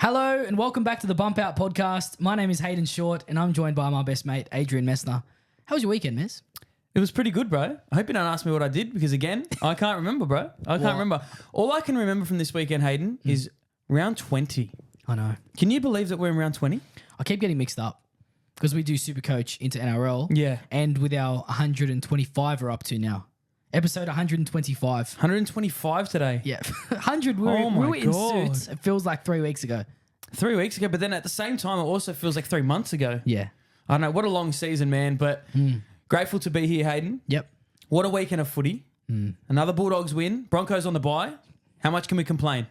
Hello and welcome back to the Bump Out Podcast. My name is Hayden Short and I'm joined by my best mate, Adrian Messner. How was your weekend, Mess? It was pretty good, bro. I hope you don't ask me what I did because, again, I can't remember, bro. I can't remember. All I can remember from this weekend, Hayden, is round 20. I know. Can you believe that we're in round 20? I keep getting mixed up because we do SuperCoach into NRL. Yeah. And with our 125 we're up to now. Episode 125. 125 today. Yeah. 100. We were in suits. It feels like 3 weeks ago. 3 weeks ago, but then at the same time, it also feels like 3 months ago. Yeah. I don't know. What a long season, man. But grateful to be here, Hayden. Yep. What a weekend of footy. Another Bulldogs win. Broncos on the bye. How much can we complain?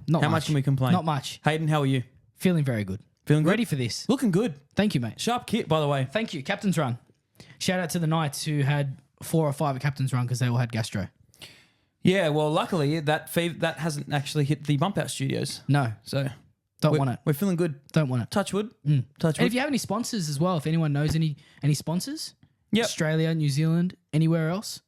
Not How much. much can we complain? Not much. Hayden, how are you? Feeling very good. Feeling good? Ready for this. Looking good. Thank you, mate. Sharp kit, by the way. Thank you. Captain's run. Shout out to the Knights who had 4 or 5 at Captain's run because they all had gastro. Yeah, well, luckily, that hasn't actually hit the Bump Out studios. No. So Don't want it. We're feeling good. Don't want it. Touch wood. Touch And wood. if you have any sponsors as well, if anyone knows any sponsors, Yep. Australia, New Zealand, anywhere else,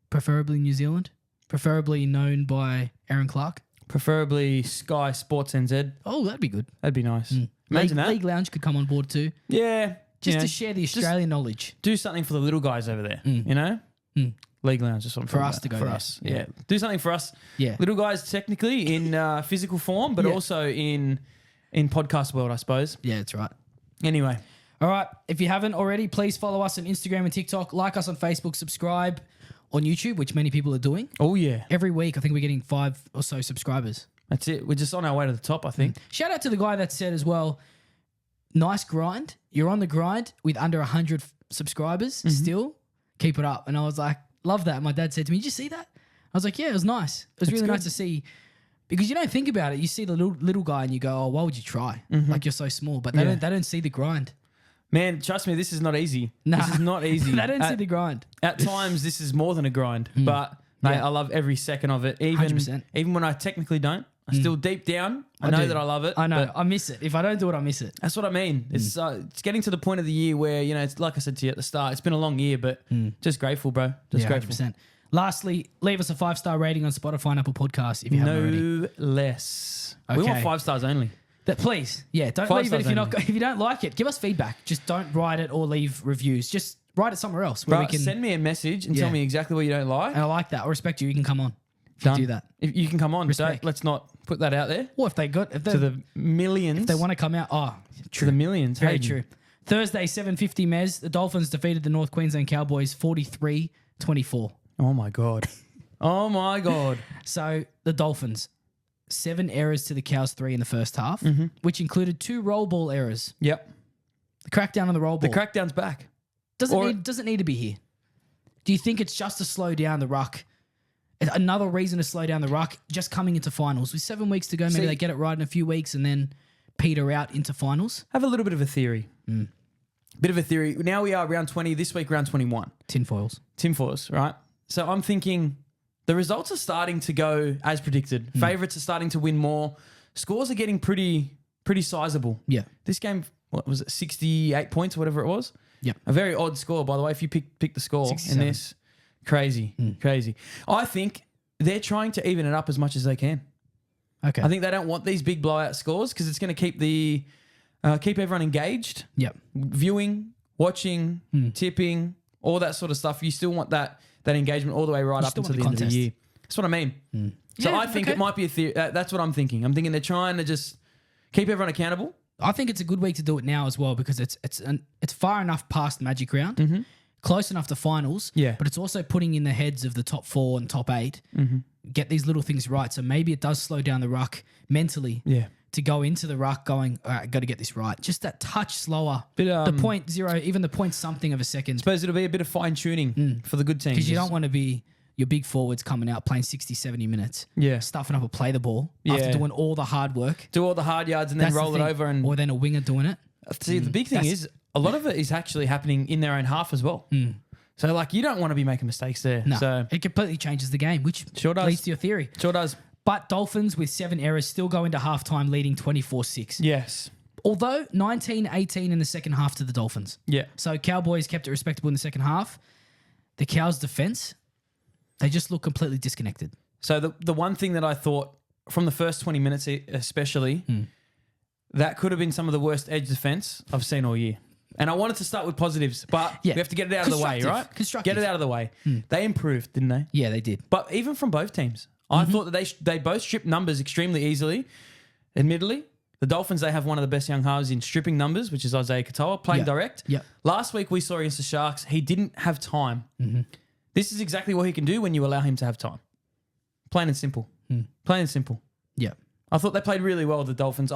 preferably New Zealand, preferably known by Aaron Clark. Preferably Sky Sports NZ. Oh, that'd be good. That'd be nice. Imagine that. League Lounge could come on board too, Yeah. just to share the Australian knowledge. Do something for the little guys over there, you know? League Lounge, just what I'm For talking us about. to go For there. us, yeah. Do something for us. Yeah. Little guys technically in physical form, but Yeah. also in podcast world, I suppose. Yeah, that's right. Anyway. All right. If you haven't already, please follow us on Instagram and TikTok. Like us on Facebook. Subscribe on YouTube, which many people are doing. Oh, yeah. Every week, I think we're getting 5 or so subscribers. That's it. We're just on our way to the top, I think. Shout out to the guy that said as well, nice grind. You're on the grind with under 100 subscribers still. Keep it up. And I was like, love that. My dad said to me, did you see that? I was like, yeah, it was nice. It was really nice to see because you don't think about it. You see the little guy and you go, oh, why would you try? Like you're so small. But they don't see the grind. Man, trust me, this is not easy. Nah. This is not easy. They don't see the grind. At times, this is more than a grind, but mate, I love every second of it. 100%. Even when I technically don't, I still deep down, I know do. that I love it. I know. but I miss it. If I don't do it, I miss it. That's what I mean. It's getting to the point of the year where, you know, it's like I said to you at the start, it's been a long year, but just grateful, bro. Just grateful. 100%. Lastly, leave us a 5-star rating on Spotify and Apple Podcasts if you haven't already. No less. We Okay. want 5 stars only. Please, yeah, don't 5 leave it stars only. if you don't like it. Give us feedback. Just don't write it or leave reviews. Just write it somewhere else where Bro, we can. send me a message and Yeah. tell me exactly what you don't like. And I like that. I respect you. You can come on. If you Done. do that. If you can come on. Respect. Let's not put that out there Or if they to the millions. they want to come out. Oh, to the millions. very Hayden. true. Thursday, 7:50 Mez. The Dolphins defeated the North Queensland Cowboys 43-24. Oh my God. Oh my God. So the Dolphins, 7 errors to the Cows 3 in the first half, which included 2 roll ball errors. Yep. The crackdown on the roll The ball crackdown's back. doesn't need to be here. Do you think it's just to slow down the ruck? Another reason to slow down the ruck, just coming into finals. With 7 weeks to go, maybe they get it right in a few weeks and then peter out into finals. Have a little bit of a theory. Bit of a theory. Now we are round 20, this week round 21. Tinfoils. Tinfoils, right? So I'm thinking the results are starting to go as predicted. Favourites are starting to win more. Scores are getting pretty sizable. Yeah. This game, what was it, 68 points or whatever it was? Yep. A very odd score, by the way, if you pick the score 67. in this. Crazy. I think they're trying to even it up as much as they can. Okay. I think they don't want these big blowout scores because it's going to keep keep everyone engaged. Yep. Viewing, watching, tipping, all that sort of stuff. You still want that engagement all the way right up still until the want end the of the contest. year. That's what I mean. So Yeah, I think okay. it might be a theory. That's what I'm thinking. I'm thinking they're trying to just keep everyone accountable. I think it's a good week to do it now as well because it's far enough past Magic Round, close enough to finals. Yeah. But it's also putting in the heads of the top 4 and top 8. Get these little things right. So maybe it does slow down the ruck mentally. Yeah. To go into the ruck going, all right, got to get this right. Just that touch slower. Bit, the 0.0, even the point something of a second. Suppose it'll be a bit of fine tuning for the good teams. Because you don't want to be your big forwards coming out playing 60, 70 minutes. Yeah. Stuffing up a play the ball after Yeah. doing all the hard work. do all the hard yards and then That's the roll it thing. over. And Or then a winger doing it. see, the big thing is a lot of it is actually happening in their own half as well. So like you don't want to be making mistakes there. No, So it completely changes the game, which Sure does. leads to your theory. sure does. But Dolphins with 7 errors still go into halftime leading 24-6. Yes. Although 19-18 in the second half to the Dolphins. Yeah. So Cowboys kept it respectable in the second half. The Cows' defense, they just look completely disconnected. So the one thing that I thought from the first 20 minutes especially that could have been some of the worst edge defense I've seen all year. And I wanted to start with positives, but we have to get it out of the way, right? Constructive. Get it out of the way. They improved, didn't they? Yeah, they did. But even from both teams, I thought that they both stripped numbers extremely easily. Admittedly, the Dolphins, they have one of the best young halves in stripping numbers, which is Isaiah Katoa, playing direct. Yep. Last week we saw against the Sharks, he didn't have time. This is exactly what he can do when you allow him to have time. Plain and simple. Plain and simple. Yeah. I thought they played really well, the Dolphins.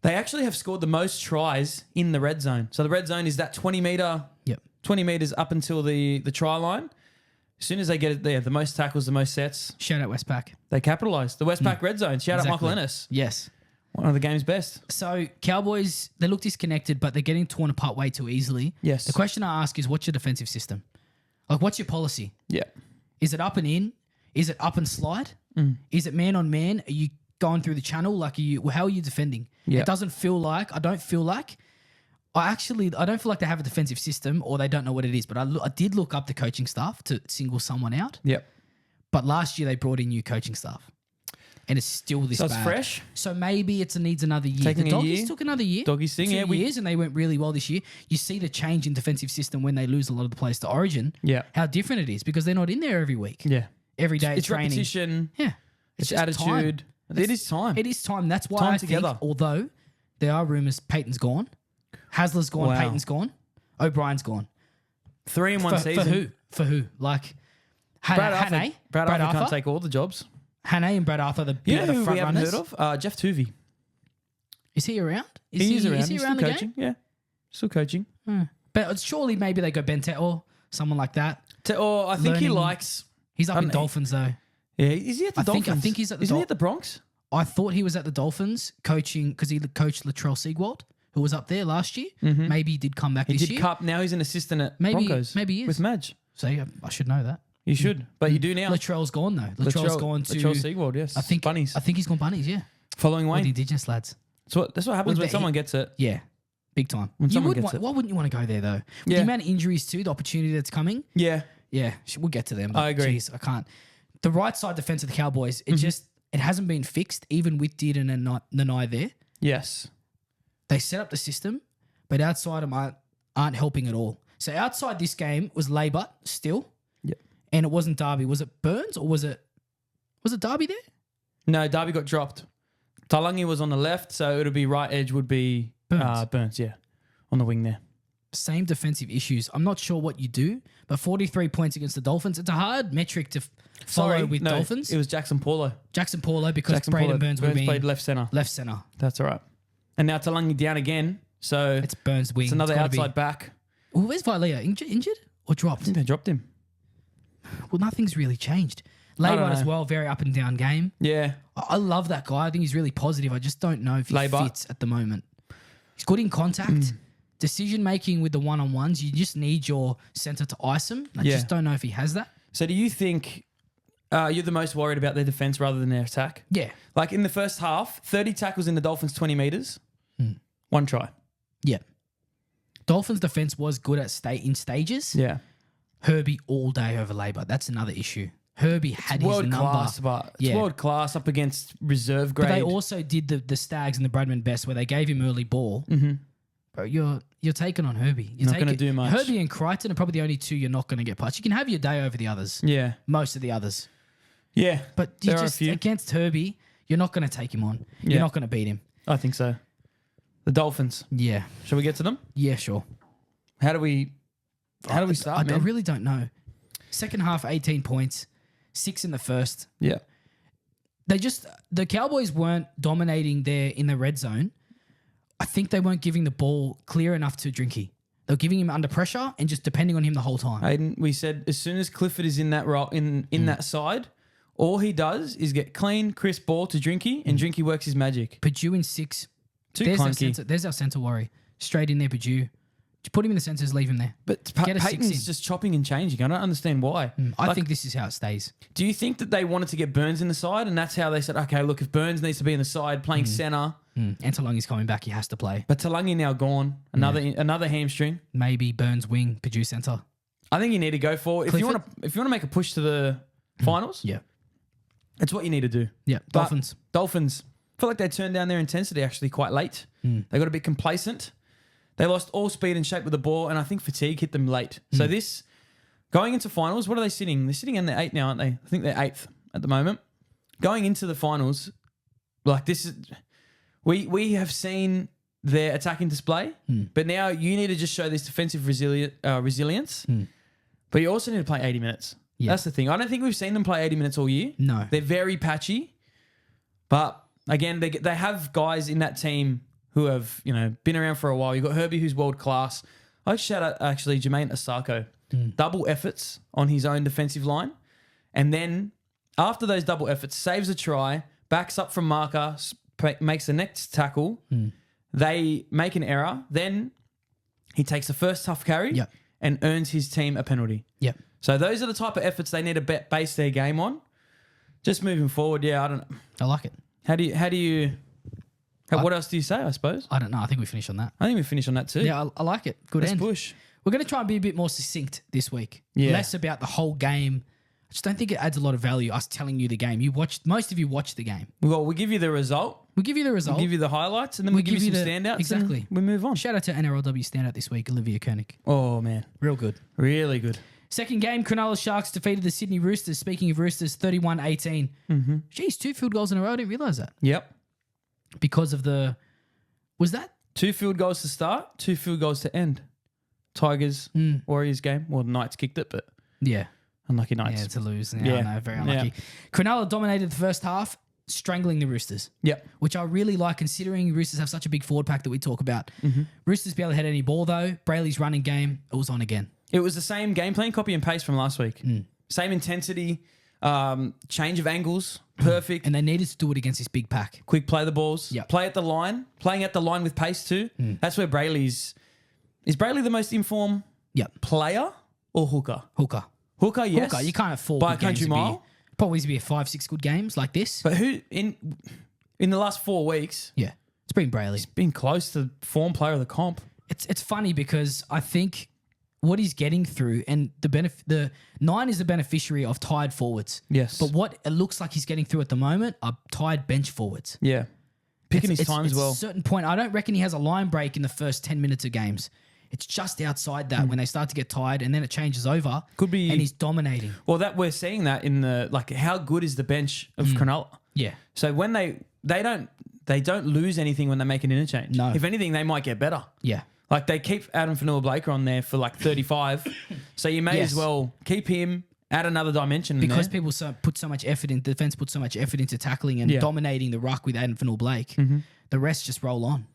They actually have scored the most tries in the red zone. So the red zone is that 20 meters up until the try line. As soon as they get it there, the most tackles, the most sets. Shout out Westpac. They capitalise. The Westpac red zone. Shout out Michael Ennis. Yes. One of the game's best. So Cowboys, they look disconnected, but they're getting torn apart way too easily. Yes. The question I ask is, what's your defensive system? Like, what's your policy? Yeah. Is it up and in? Is it up and slide? Is it man on man? Are you going through the channel? Like, how are you defending? Yeah. It doesn't feel like, I don't feel like they have a defensive system or they don't know what it is. But I did look up the coaching staff to single someone out. Yep. But last year they brought in new coaching staff. And it's still this bad. So it's fresh? So maybe it needs another year. Taking the a Doggies year? took another year. Doggies thing, 2 years, and they went really well this year. You see the change in defensive system when they lose a lot of the players to Origin. Yeah. How different it is because they're not in there every week. Yeah. Every day It's training. repetition. Yeah. It's just attitude. time. It is time. It is time. That's why Time I together. think, although there are rumours Peyton's gone, Hasler's gone, Wow. Peyton's gone, O'Brien's gone. 3 in one season. For who? Like Brad Arthur. Hannay? Brad Arthur can't take all the jobs. Hannay and Brad Arthur, the You know who front we haven't runners. heard of? Jeff Tuvey. Is he around? He is around. Is he He's around still the coaching. game? Yeah. Still coaching. But surely maybe they go Ben or someone like that. Or I think he Learning- likes... He's up in Dolphins though. Yeah, is he at the Dolphins? I think he's at the Isn't he at the Bronx? I thought he was at the Dolphins coaching because he coached Latrell Seagwald, who was up there last year. Maybe he did come back He this did year. Cup. Now he's an assistant at Maybe- Broncos. maybe he is. With Madge. So yeah, I should know that. You should, but you do now. Latrell's gone though. Latrell's gone to Latrell Seagwald, yes. I think Bunnies. I think he's gone Bunnies. Yeah, Following with the Wayne. Indigenous lads. That's what happens With when the- someone gets it. Yeah, big time. When You someone would gets want, it. why wouldn't you want to go there though? With Yeah. the amount of injuries too, the opportunity that's coming. Yeah. Yeah, we'll get to them. But I agree. Geez, I can't. The right side defense of the Cowboys, it hasn't been fixed, even with Dearden and Nanai there. Yes. They set up the system, but outside them aren't helping at all. So outside this game was Labour still, Yep. and it wasn't Darby. Was it Burns or was it Darby there? No, Darby got dropped. Talangi was on the left, so it'll be right edge would be Burns, yeah. On the wing there. Same defensive issues. I'm not sure what you do, but 43 points against the Dolphins. It's a hard metric to follow with Dolphins. It was Jackson Paulo. Jackson Paulo because Braden Burns would be played left centre. left centre. That's all right. And now Talangi down again, so It's Burns wing. it's another gotta be- outside back. Well, where's Vilea? Injured or I dropped? think they dropped him. Well, nothing's really changed. don't Labour as know. well, very up and down game. Yeah. I love that guy. I think he's really positive. I just don't know if he Labour. fits at the moment. He's good in contact. Decision making with the one-on-ones. You just need your centre to ice him. I just don't know if he has that. So do you think you're the most worried about their defense rather than their attack? Yeah. Like in the first half, 30 tackles in the Dolphins, 20 metres, 1 try. Yeah. Dolphins defense was good at in stages. Yeah. Herbie all day over Labour. That's another issue. Herbie had his World number. class, but it's Yeah. world class up against reserve grade. But they also did the Stags and the Bradman Best where they gave him early ball. Bro, you're taking on Herbie. You're Not gonna do much. Herbie and Crichton are probably the only two you're not going to get past. You can have your day over the others. Yeah. Most of the others. Yeah. But you There are a just few. against Herbie, you're not going to take him on. Yeah. You're not going to beat him. I think so. The Dolphins. Yeah. Shall we get to them? Yeah, sure. How do we start, I man? really don't know. Second half, 18 points, 6 in the first. Yeah. The Cowboys weren't dominating there in the red zone. I think they weren't giving the ball clear enough to Drinky. They were giving him under pressure and just depending on him the whole time. Aiden, we said as soon as Clifford is in that in that side, all he does is get clean, crisp ball to Drinky, and Drinky works his magic. Purdue in 6. Too There's clunky. our centre worry. Straight in there, Purdue. Just put him in the centres, leave him there. But Get a 6 in. Peyton's just chopping and changing. I don't understand why. I Like, think this is how it stays. do you think that they wanted to get Burns in the side, and that's how they said, okay, look, if Burns needs to be in the side playing centre, Antalongi's coming back. He has to play. but Talangi now gone, another hamstring. Maybe Burns wing, Purdue centre. I think you need to go for if you want to make a push to the finals. Yeah. It's what you need to do. Yeah. But Dolphins. Dolphins. felt like they turned down their intensity actually quite late. They got a bit complacent. They lost all speed and shape with the ball, and I think fatigue hit them late. So this, going into finals, what are they sitting? They're sitting in the 8 now, aren't they? I think they're 8th at the moment. Going into the finals, like this is, we have seen their attacking display, but now you need to just show this defensive resilience, but you also need to play 80 minutes. Yeah. That's the thing. I don't think we've seen them play 80 minutes all year. No. They're very patchy, but again, they have guys in that team who have, been around for a while. You've got Herbie, who's world class. I shout out actually Jermaine Asako. Double efforts on his own defensive line. And then after those double efforts, saves a try, backs up from marker, makes the next tackle. They make an error. Then he takes the first tough carry and earns his team a penalty. Yep. So those are the type of efforts they need to base their game on. Just moving forward, I don't know. I like it. What else do you say, I suppose? I don't know. I think we finish on that. I think we finish on that too. Yeah, I like it. Good Let's end. push. We're going to try and be a bit more succinct this week. Yeah. Less about the whole game. I just don't think it adds a lot of value, us telling you the game. Most of you watched the game. Well, we give you the result. We'll give you the result. We'll give you the highlights, and then we give you some standouts. Exactly. We move on. Shout out to NRLW standout this week, Olivia Koenig. Oh, man. Real good. Really good. Second game, Cronulla Sharks defeated the Sydney Roosters. Speaking of Roosters, 31-18. Geez, 2 field goals in a row. I didn't realise that. Yep. Because of the... Was that? 2 field goals to start, 2 field goals to end. Tigers, Warriors game. Well, the Knights kicked it, but... Yeah. Unlucky Knights. Yeah, to lose. Yeah, I know, very unlucky. Yeah. Cronulla dominated the first half, strangling the Roosters. Yep. Which I really like, considering Roosters have such a big forward pack that we talk about. Roosters barely had any ball, though. Brayley's running game, it was on again. It was the same game plan, copy and paste from last week. Same intensity, change of angles, perfect. And they needed to do it against this big pack. Quick play the balls. Yep. Play at the line. Playing at the line with pace too. That's where Brayley's... Is Brayley the most informed player or hooker? Hooker, yes. Hooker, you can't have 4 by good a country games. mile. Probably to be 5-6 good games like this. But who in the last 4 weeks? Yeah, it's been Brayley. He's been close to form player of the comp. It's funny because I think what he's getting through, and the 9 is the beneficiary of tired forwards. Yes. But what it looks like he's getting through at the moment are tired bench forwards. Yeah. Picking his time as well. At a certain point, I don't reckon he has a line break in the first 10 minutes of games. It's just outside that when they start to get tired, and then it changes over. Could be, and he's dominating. Well, that we're seeing that in the how good is the bench of Cronulla? Yeah. So when they don't lose anything when they make an interchange. No. If anything, they might get better. Yeah. Like they keep Adam Fanua-Blaker on there for 35, so you may as well keep him. Add another dimension because in there. people put so much effort in defense, put so much effort into tackling and dominating the ruck with Adam Fanua-Blake. The rest just roll on.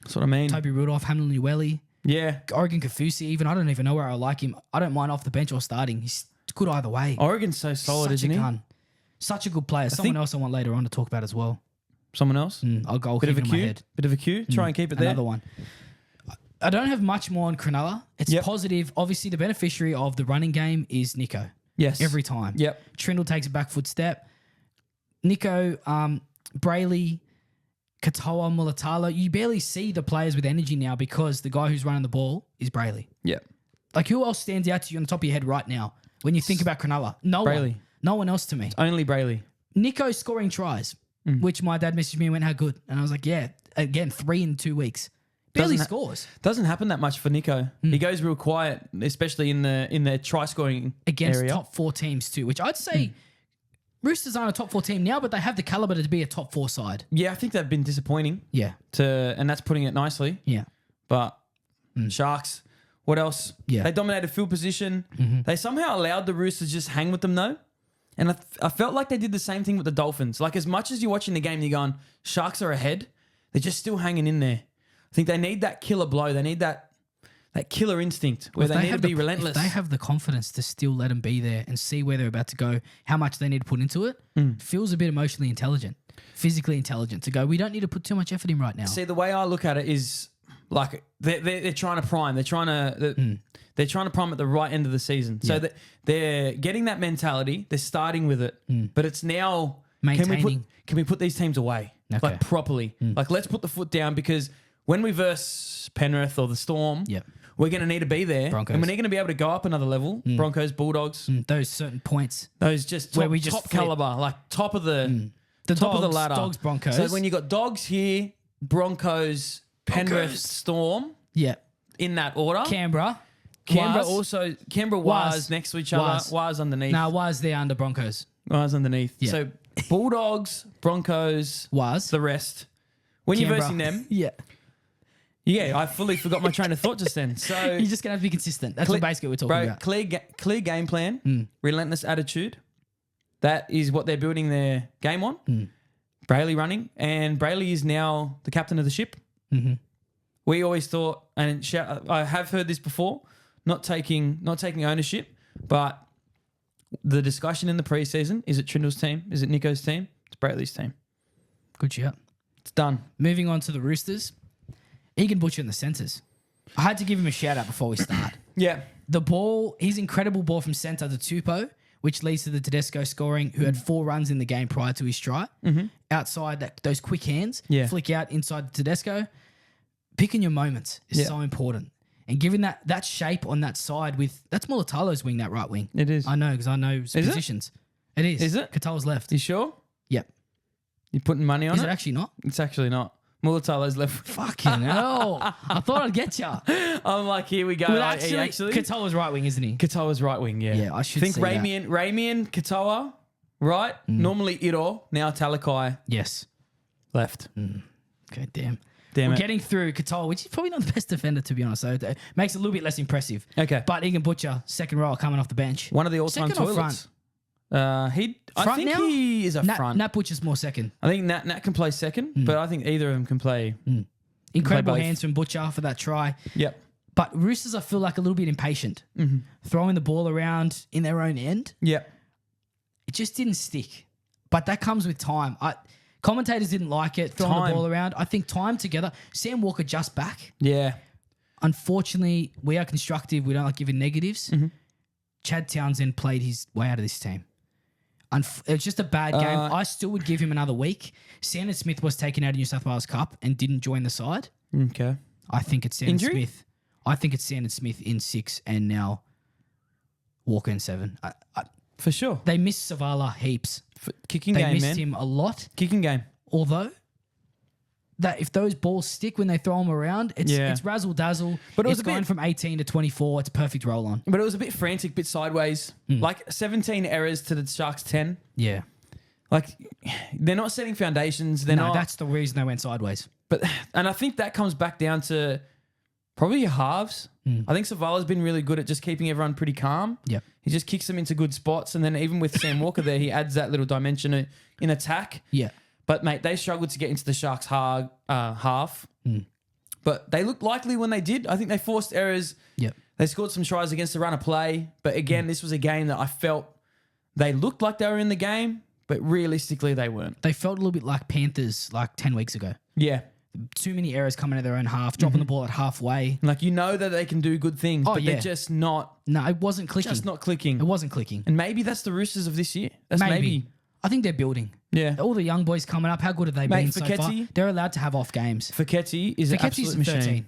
That's what I mean. Toby Rudolph, Hamlin Ueli. Yeah. Oregon Kafusi, even. I don't even know where I like him. I don't mind off the bench or starting. He's good either way. Oregon's so solid, isn't he? Such a good player. Someone else I want later on to talk about as well. Someone else? I'll keep it in my head. Bit of a cue. Try and keep it there. Another one. I don't have much more on Cronulla. It's positive. Obviously, the beneficiary of the running game is Nico. Yes. Every time. Yep. Trindle takes a back foot step. Nico, Brayley, Katoa, Mulatalo, you barely see the players with energy now because the guy who's running the ball is Brayley. Yep. Like, who else stands out to you on the top of your head right now when you think about Cronulla? No Brayley. one. No one else to me. It's only Brayley. Nico scoring tries, which my dad messaged me and went, how good? And I was like, yeah, again, 3 in 2 weeks. Barely scores. Doesn't happen that much for Nico. He goes real quiet, especially in the try scoring against area. Top 4 teams too, which I'd say Roosters aren't a top 4 team now, but they have the caliber to be a top 4 side. Yeah, I think they've been disappointing. Yeah. And that's putting it nicely. Yeah. But Sharks, what else? Yeah. They dominated field position. They somehow allowed the Roosters just hang with them though. And I felt like they did the same thing with the Dolphins. Like, as much as you're watching the game, you're going, Sharks are ahead. They're just still hanging in there. I think they need that killer blow. They need that killer instinct where they need to be relentless. If they have the confidence to still let them be there and see where they're about to go, how much they need to put into it, feels a bit emotionally intelligent, physically intelligent to go, we don't need to put too much effort in right now. See, the way I look at it is like they're trying to prime. They're trying to prime at the right end of the season. So that they're getting that mentality. They're starting with it. But it's now maintaining. Can we put these teams away? Okay. Like properly? Like, let's put the foot down, because when we verse Penrith or the Storm, we're going to need to be there. Broncos. And we're not going to be able to go up another level. Broncos, Bulldogs. Those certain points. Those just top, where we just top flip. caliber, like top of the The top of the Dogs, ladder. Dogs, Broncos. So when you got Dogs here, Broncos, Penrith, Storm Yeah. in that order. Canberra. Canberra Waz. Waz Waz. next to each other. Waz underneath. Nah, was there under Broncos. Waz underneath. Yeah. So Bulldogs, Broncos, Was. the rest. When Canberra. you're versing them, Yeah. yeah, I fully forgot my train of thought just then. So You're just going to have to be consistent. That's what basically we're talking about. clear game plan, relentless attitude. That is what they're building their game on. Brayley running, and Brayley is now the captain of the ship. Mm-hmm. We always thought, and I have heard this before, not taking ownership, but the discussion in the preseason, is it Trindle's team? Is it Nico's team? It's Brayley's team. Good shout. It's done. Moving on to the Roosters. Egan Butcher in the centres. I had to give him a shout out before we start. Yeah. The ball, his incredible ball from centre to Tupou, which leads to the Tedesco scoring, who had 4 runs in the game prior to his try. Outside those quick hands, flick out inside the Tedesco. Picking your moments is so important. And given that shape on that side that's Mulatalo's wing, that right wing. It is. I know because I know positions. It is. Is it? Katala's left. You sure? Yep. You putting money on Is it? it actually not? It's actually not. Mulatalo's left. Fucking hell. I thought I'd get you. I'm like, here we go. Well, actually, Katala's right wing, isn't he? Katoa's right wing, yeah. Yeah, I should think see Ramian, Katoa, right? Normally Iro, now Talakai Yes. left. Okay, damn. Damn We're it. getting through Katoa, which is probably not the best defender, to be honest. So it makes it a little bit less impressive. Okay. But Egan Butcher, second row coming off the bench. One of the all-time Second or toilets. front? I think now? he is a front. Nat Butcher's more second. I think Nat can play second, but I think either of them can play. Incredible both. hands from Butcher for that try. Yep. But Roosters, I feel like a little bit impatient. Throwing the ball around in their own end. Yep. It just didn't stick. But that comes with time. Commentators didn't like it, throwing Time. the ball around. I think time together. Sam Walker just back. Yeah. Unfortunately, we are constructive. We don't like giving negatives. Chad Townsend played his way out of this team. It was just a bad game. I still would give him another week. Sandon Smith was taken out of New South Wales Cup and didn't join the side. Okay. I think it's Sandon Injury? Smith. I think it's Sandon Smith in 6 and now Walker in 7. For sure. They missed Savala heaps. Kicking They game, missed man. him a lot. Kicking game. Although, that if those balls stick when they throw them around, it's razzle dazzle. But it was it's a going bit- from 18 to 24. It's a perfect roll on. But it was a bit frantic, bit sideways. Like 17 errors to the Sharks 10. Yeah. Like they're not setting foundations. They're No, not. that's the reason they went sideways. And I think that comes back down to probably your halves. I think Savala's been really good at just keeping everyone pretty calm. Yep. He just kicks them into good spots. And then even with Sam Walker there, he adds that little dimension in attack. Yeah. But, mate, they struggled to get into the Sharks' half. But they looked likely when they did. I think they forced errors. Yep. They scored some tries against the run of play. But, again, this was a game that I felt they looked like they were in the game, but realistically they weren't. They felt a little bit like Panthers like 10 weeks ago. Yeah. Too many errors coming out of their own half, dropping the ball at halfway. Like, you know that they can do good things, but they're just not No, it wasn't clicking. just not clicking. It wasn't clicking. And maybe that's the Roosters of this year. That's Maybe. I think they're building. Yeah. All the young boys coming up, how good have they Mate, been so far? Fekete- They're allowed to have off games. Fekete is an Faketti's absolute a machine. 13.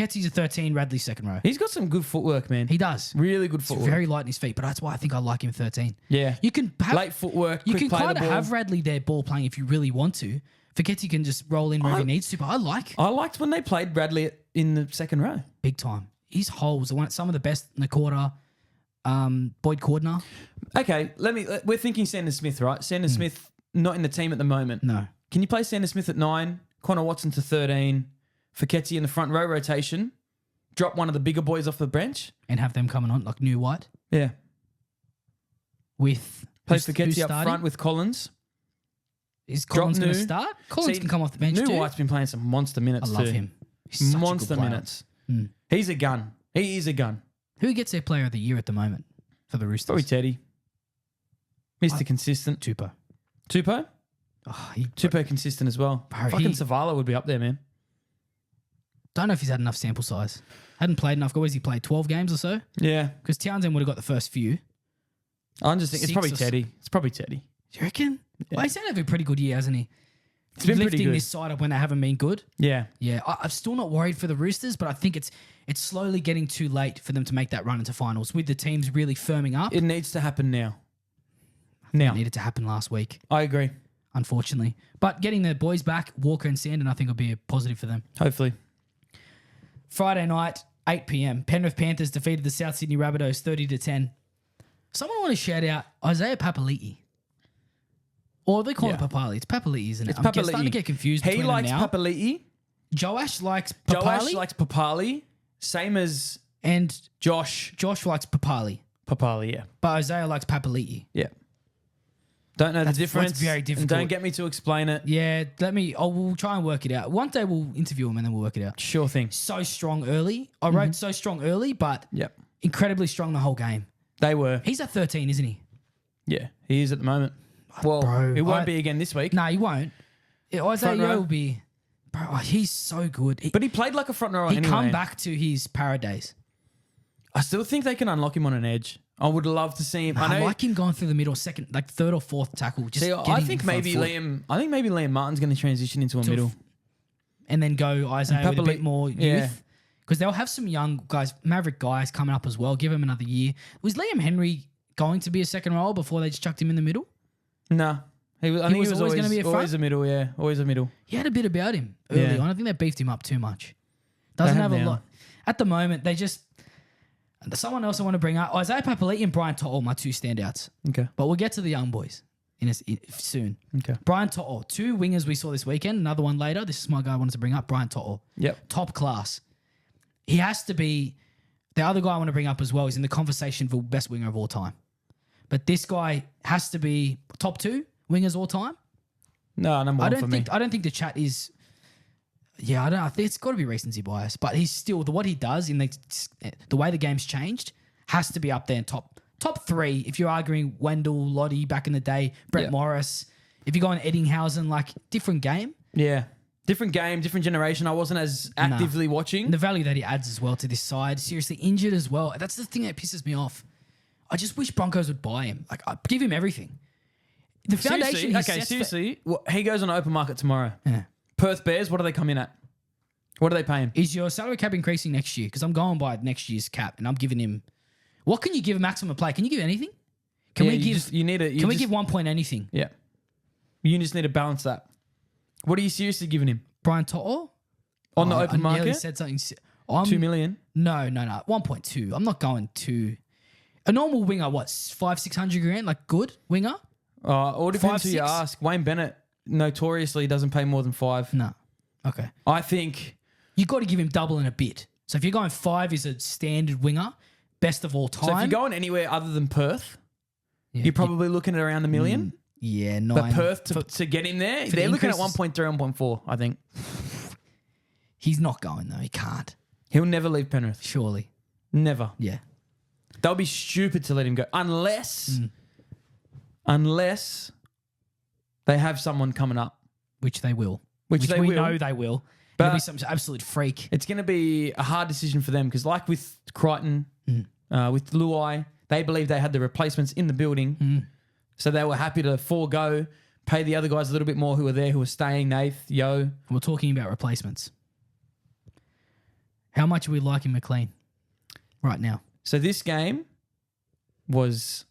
Faketti's a 13, Radley's second row. He's got some good footwork, man. He does. Really good He's footwork. very light in his feet, but that's why I think I like him 13. Yeah. You can have, Late footwork, you quick can play the kind of ball. have Radley there ball playing if you really want to. Forgetti can just roll in wherever he needs to, but I like I liked when they played Bradley in the second row. big time. His holes are some of the best in the quarter. Boyd Cordner. Okay, we're thinking Sandon Smith, right? Sandon Smith not in the team at the moment. No. Can you play Sandon Smith at 9, Connor Watson to 13, Fekete in the front row rotation, drop one of the bigger boys off the bench? And have them coming on like New White Yeah. with Play who's Fekete up starting? front with Collins. Is Collins going to New. start? Collins See, can come off the bench New too. White's been playing some monster minutes I love too. him. He's such a Monster good player. minutes. He's a gun. He is a gun. Who gets their player of the year at the moment for the Roosters? Probably Teddy. Mr. Consistent. Tupou. Tupou? Oh, Tupou consistent as well. Bro, Fucking Savala would be up there, man. don't know if he's had enough sample size. Hadn't played enough. What has he played? 12 games or so? Yeah. Because Townsend would have got the first few. I'm just thinking it's probably 6 or Teddy. It's probably Teddy. Do you reckon? Yeah. Well, he's had a pretty good year, hasn't he? It's been pretty Lifting good. this side up when they haven't been good. Yeah. Yeah, I'm still not worried for the Roosters, but I think it's slowly getting too late for them to make that run into finals with the teams really firming up. It needs to happen now. Now. It needed to happen last week. I agree. unfortunately. But getting the boys back, Walker and Sandon, I think will be a positive for them. Hopefully. Friday night, 8 p.m. Penrith Panthers defeated the South Sydney Rabbitohs 30-10. Someone want to shout out Isaiah Papali'i. Or they call it Papali. It's Papali'i, isn't it? It's Papali'i. I'm starting to get confused He between likes them now. Papali'i. Joash likes Papali. Joash likes Papali. Same as and Josh. Josh likes Papali. Papali, yeah. But Isaiah likes Papali'i. Yeah. Don't know the difference. It's very difficult. And don't get me to explain it. Yeah, we'll try and work it out. One day we'll interview him and then we'll work it out. Sure thing. So strong early. I wrote so strong early, but incredibly strong the whole game. They were. He's at 13, isn't he? Yeah, he is at the moment. Well, Bro, it won't be again this week. No, he won't. Isaiah Front row. will be. Bro, he's so good. But he played like a front rower He anyway. come back to his para days. I still think they can unlock him on an edge. I would love to see him. I like him going through the middle, second, like third or fourth tackle. Just I think maybe Liam Martin's going to transition into a middle. And then go Isaiah with a bit more Yeah. youth. Because they'll have some young guys, Maverick guys coming up as well. Give him another year. Was Liam Henry going to be a second row before they just chucked him in the middle? No. I think he was always going to be always a middle, yeah. Always a middle. He had a bit about him early on. I think they beefed him up too much. Doesn't have a lot. At the moment, they just... Someone else I want to bring up, Isaiah Papali'i and Brian To'o, my two standouts. Okay. But we'll get to the young boys soon. Okay. Brian To'o, two wingers we saw this weekend, another one later. This is my guy I wanted to bring up, Brian To'o. Yep. Top class. He has to be... The other guy I want to bring up as well is in the conversation for best winger of all time. But this guy has to be top two wingers all time. No, number one for me. I don't think the chat is... Yeah, I think it's got to be recency bias, but he's still what he does in the way the game's changed has to be up there in top three. If you're arguing Wendell, Lottie back in the day, Brett Morris, if you're going Eddinghausen, like different game. Yeah, different game, different generation. I wasn't as actively watching. And the value that he adds as well to this side, seriously injured as well. That's the thing that pisses me off. I just wish Broncos would buy him. Like, I'd give him everything. The foundation. Seriously. He goes on open market tomorrow. Yeah. Perth Bears, what do they come in at? What do they pay him? Is your salary cap increasing next year? Because I'm going by next year's cap, and I'm giving him. What can you give a maximum play? Can you give anything? Can we give 1 point anything? Yeah. You just need to balance that. What are you seriously giving him? Brian To'o? On the open market? I nearly said something. $2 million? No. 1.2. I'm not going to. A normal winger, 500-600 grand? Like good winger? All depends who you ask. Wayne Bennett notoriously doesn't pay more than 5. No. Okay. I think you got to give him double and a bit. So if you're going 5 is a standard winger, best of all time. So if you're going anywhere other than Perth, you're probably looking at around $1 million. Yeah, 9. But Perth to get him there, they're looking at 1.3, 1.4, I think. He's not going though. He can't. He'll never leave Penrith. Surely. Never. Yeah. They'll be stupid to let him go unless they have someone coming up. Which they will. Which we know they will. But it'll be some absolute freak. It's going to be a hard decision for them because like with Crichton, with Luai, they believe they had the replacements in the building. So they were happy to forego, pay the other guys a little bit more who were there, who were staying, Nath, Yo. We're talking about replacements. How much are we liking McLean right now? So this game was...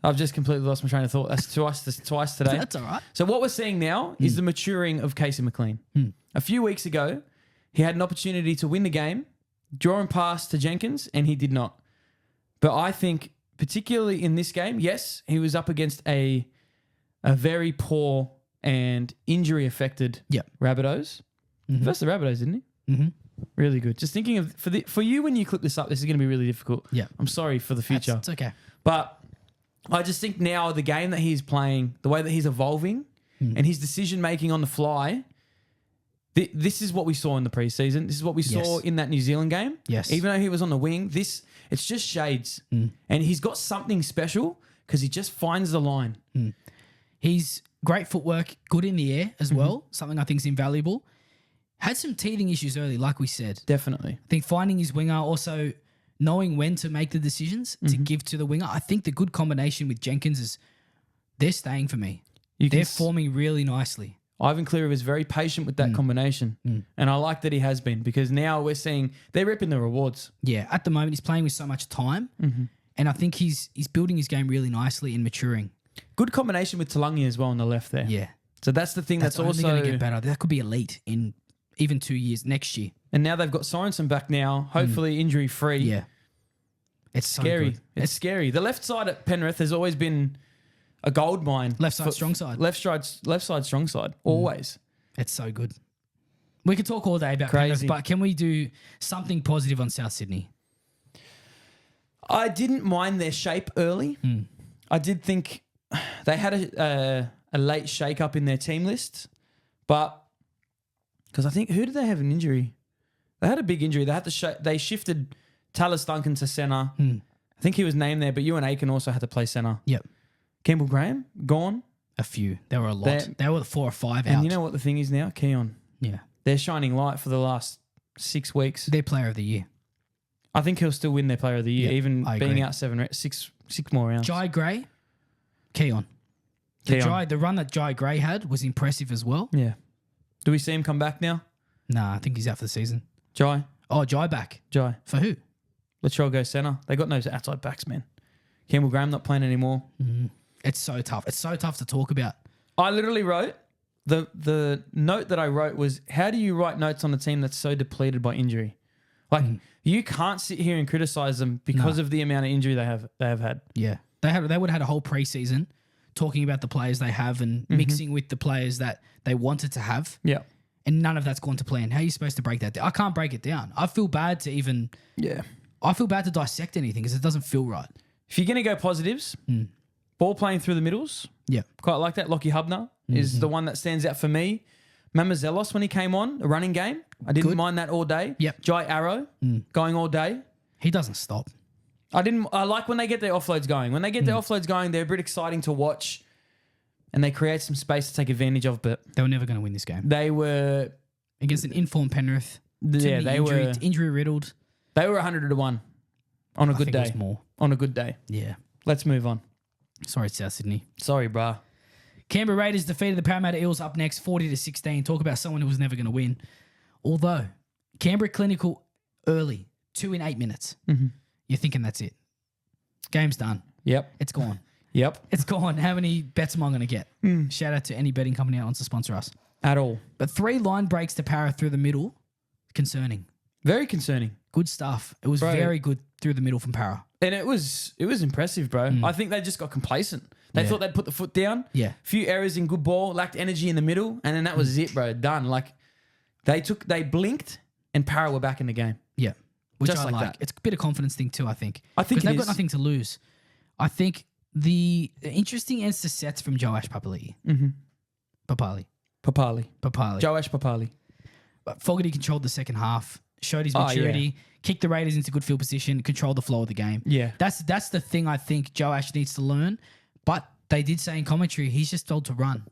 I've just completely lost my train of thought. That's twice today. That's all right. So what we're seeing now is the maturing of Casey McLean. A few weeks ago, he had an opportunity to win the game, draw and pass to Jenkins, and he did not. But I think, particularly in this game, yes, he was up against a very poor and injury-affected Rabbitohs. First the Rabbitohs, didn't he? Mm-hmm. Really good. Just thinking of for you when you clip this up, this is going to be really difficult. Yeah, I'm sorry for the future. It's okay. But I just think now the game that he's playing, the way that he's evolving, and his decision making on the fly. This is what we saw in the preseason. This is what we saw in that New Zealand game. Yes. Even though he was on the wing, it's just shades, and he's got something special because he just finds the line. He's great footwork, good in the air as well. Something I think is invaluable. Had some teething issues early, like we said. Definitely. I think finding his winger, also knowing when to make the decisions to give to the winger. I think the good combination with Jenkins is they're staying for me. They're forming really nicely. Ivan Cleary was very patient with that combination, and I like that he has been because now we're seeing they're ripping the rewards. Yeah, at the moment he's playing with so much time, and I think he's building his game really nicely and maturing. Good combination with Talangi as well on the left there. Yeah. So that's the thing that's only also going to get better. That could be elite in even 2 years, next year. And now they've got Sorensen back now, hopefully injury free. Yeah. It's scary. So it's scary. The left side at Penrith has always been a gold mine. Left side, strong side. Left side, strong side. Always. It's so good. We could talk all day about Penrith, but can we do something positive on South Sydney? I didn't mind their shape early. I did think they had a late shake-up in their team list, but because I think, who did they have an injury? They had a big injury. They had to they shifted Tallis Duncan to centre. I think he was named there, but Ewan Aiken also had to play centre. Yep. Campbell Graham, gone. A few. There were a lot. There were 4 or 5 out. And you know what the thing is now? Keon. Yeah. They're shining light for the last 6 weeks. Their player of the year. I think he'll still win their player of the year, even being out 6 more rounds. Jai Gray, Keon. The run that Jai Gray had was impressive as well. Yeah. Do we see him come back now? Nah, I think he's out for the season. Jai? Oh, Jai back. Jai. For who? Latrell goes centre. They got no outside backs, man. Campbell Graham not playing anymore. It's so tough. It's so tough to talk about. I literally wrote, the note that I wrote was, how do you write notes on a team that's so depleted by injury? Like, you can't sit here and criticise them because of the amount of injury they have had. Yeah. They would have had a whole preseason talking about the players they have and mixing with the players that they wanted to have. Yeah. And none of that's gone to plan. How are you supposed to break that down? I can't break it down. I feel bad to even... Yeah. I feel bad to dissect anything because it doesn't feel right. If you're going to go positives, ball playing through the middles. Yeah. Quite like that. Lockie Hubner is the one that stands out for me. Mamazelos, when he came on, a running game. I didn't mind that all day. Yep. Jai Arrow, going all day. He doesn't stop. I like when they get their offloads going. When they get their offloads going, they're a bit exciting to watch and they create some space to take advantage of, but... They were never going to win this game. They were... Against an informed Penrith. Yeah, they were... Injury-riddled. They were 100-1 on a good day. It was more. On a good day. Yeah. Let's move on. Sorry, South Sydney. Sorry, brah. Canberra Raiders defeated the Parramatta Eels up next, 40-16. Talk about someone who was never going to win. Although, Canberra clinical early, 2 in 8 minutes. You're thinking that's it. Game's done. Yep. It's gone. Yep. It's gone. How many bets am I going to get? Shout out to any betting company that wants to sponsor us. At all. But 3 line breaks to Para through the middle. Concerning. Very concerning. Good stuff. It was very good through the middle from Para. And it was impressive, bro. I think they just got complacent. They thought they'd put the foot down. Yeah. Few errors in good ball, lacked energy in the middle, and then that was it, bro. Done. Like they blinked and Para were back in the game. Yeah. Which just I like. that. It's a bit of confidence thing too, I think. Because they've got nothing to lose. I think the interesting answer sets from Joash Papali. Papali. Joash Papali. But Fogarty controlled the second half, showed his maturity, kicked the Raiders into good field position, controlled the flow of the game. Yeah. That's the thing I think Joash needs to learn. But they did say in commentary, he's just told to run.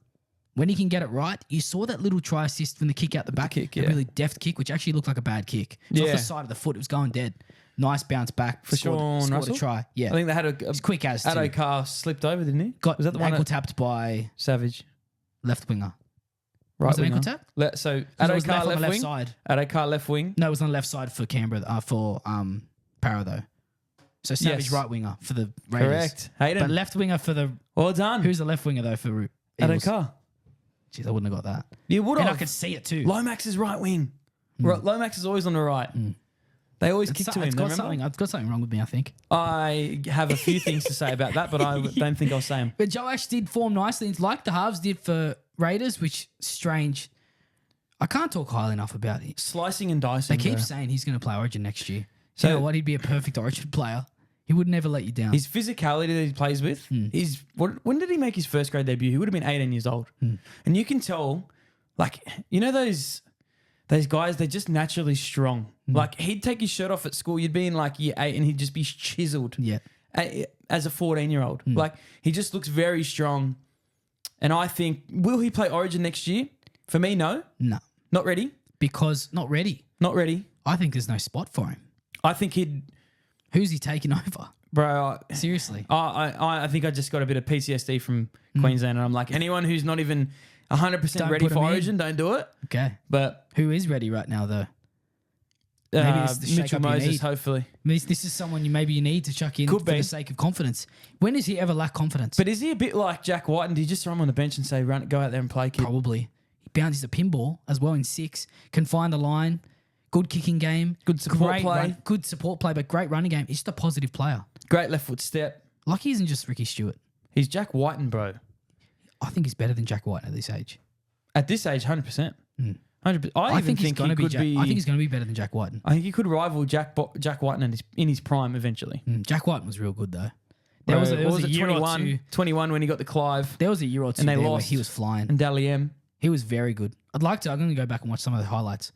When he can get it right, you saw that little try assist from the kick out the back. Kick, a really deft kick, which actually looked like a bad kick. It's off the side of the foot. It was going dead. Nice bounce back. Scored a try. Yeah. I think they had It's quick as too. Addo Carr slipped over, didn't he? Was that the one ankle tapped by Savage? Left winger. Right was it winger. ankle tap? So Addo Carr left wing. side. Addo Carr left wing. No, it was on the left side for Canberra, for Para though. So Savage right winger for the Raiders. Correct. Hayden. But left winger for the... Well done. Who's the left winger though for Eels? Addo Carr. Jeez, I wouldn't have got that. You would have. And I could see it too. Lomax is right wing. Lomax is always on the right. They always kick to him. I've got something wrong with me, I think. I have a few things to say about that, but I don't think I'll say them. But Joash did form nicely, like the halves did for Raiders, which strange. I can't talk highly enough about it. Slicing and dicing. They keep saying he's going to play Origin next year. So you know what? He'd be a perfect Origin player. He would never let you down. His physicality that he plays with. When did he make his first grade debut? He would have been 18 years old. And you can tell, like, you know those guys, they're just naturally strong. Like, he'd take his shirt off at school. You'd be in, like, year 8 and he'd just be chiseled. Yeah. As a 14-year-old. Like, he just looks very strong. And I think, will he play Origin next year? For me, no. No. Not ready. Because not ready. Not ready. I think there's no spot for him. I think he'd... Who's he taking over? Bro, seriously. I think I just got a bit of PTSD from Queensland, and I'm like, anyone who's not even 100% ready for Origin, don't do it. Okay. But who is ready right now, though? Maybe this is the Mitchell shake-up you Moses, need. hopefully. This is someone you need to chuck in Could for be. the sake of confidence. When does he ever lack confidence? But is he a bit like Jack White? And do you just throw him on the bench and say, go out there and play, kid? Probably. He bounces a pinball as well in 6. Can find the line. Good kicking game. Good support play. Good support play, but great running game. He's just a positive player. Great left foot step. Like he isn't just Ricky Stewart. He's Jack Whiten, bro. I think he's better than Jack White at this age. At this age, 100%. 100%. I think he's going to be. I think he's going to be better than Jack White. I think he could rival Jack Whiten in his prime eventually. Jack White was real good though. There was a year 21 when he got the Clive. There was a year or two and they there where lost. he was flying. And Dally M. He was very good. I'm going to go back and watch some of the highlights.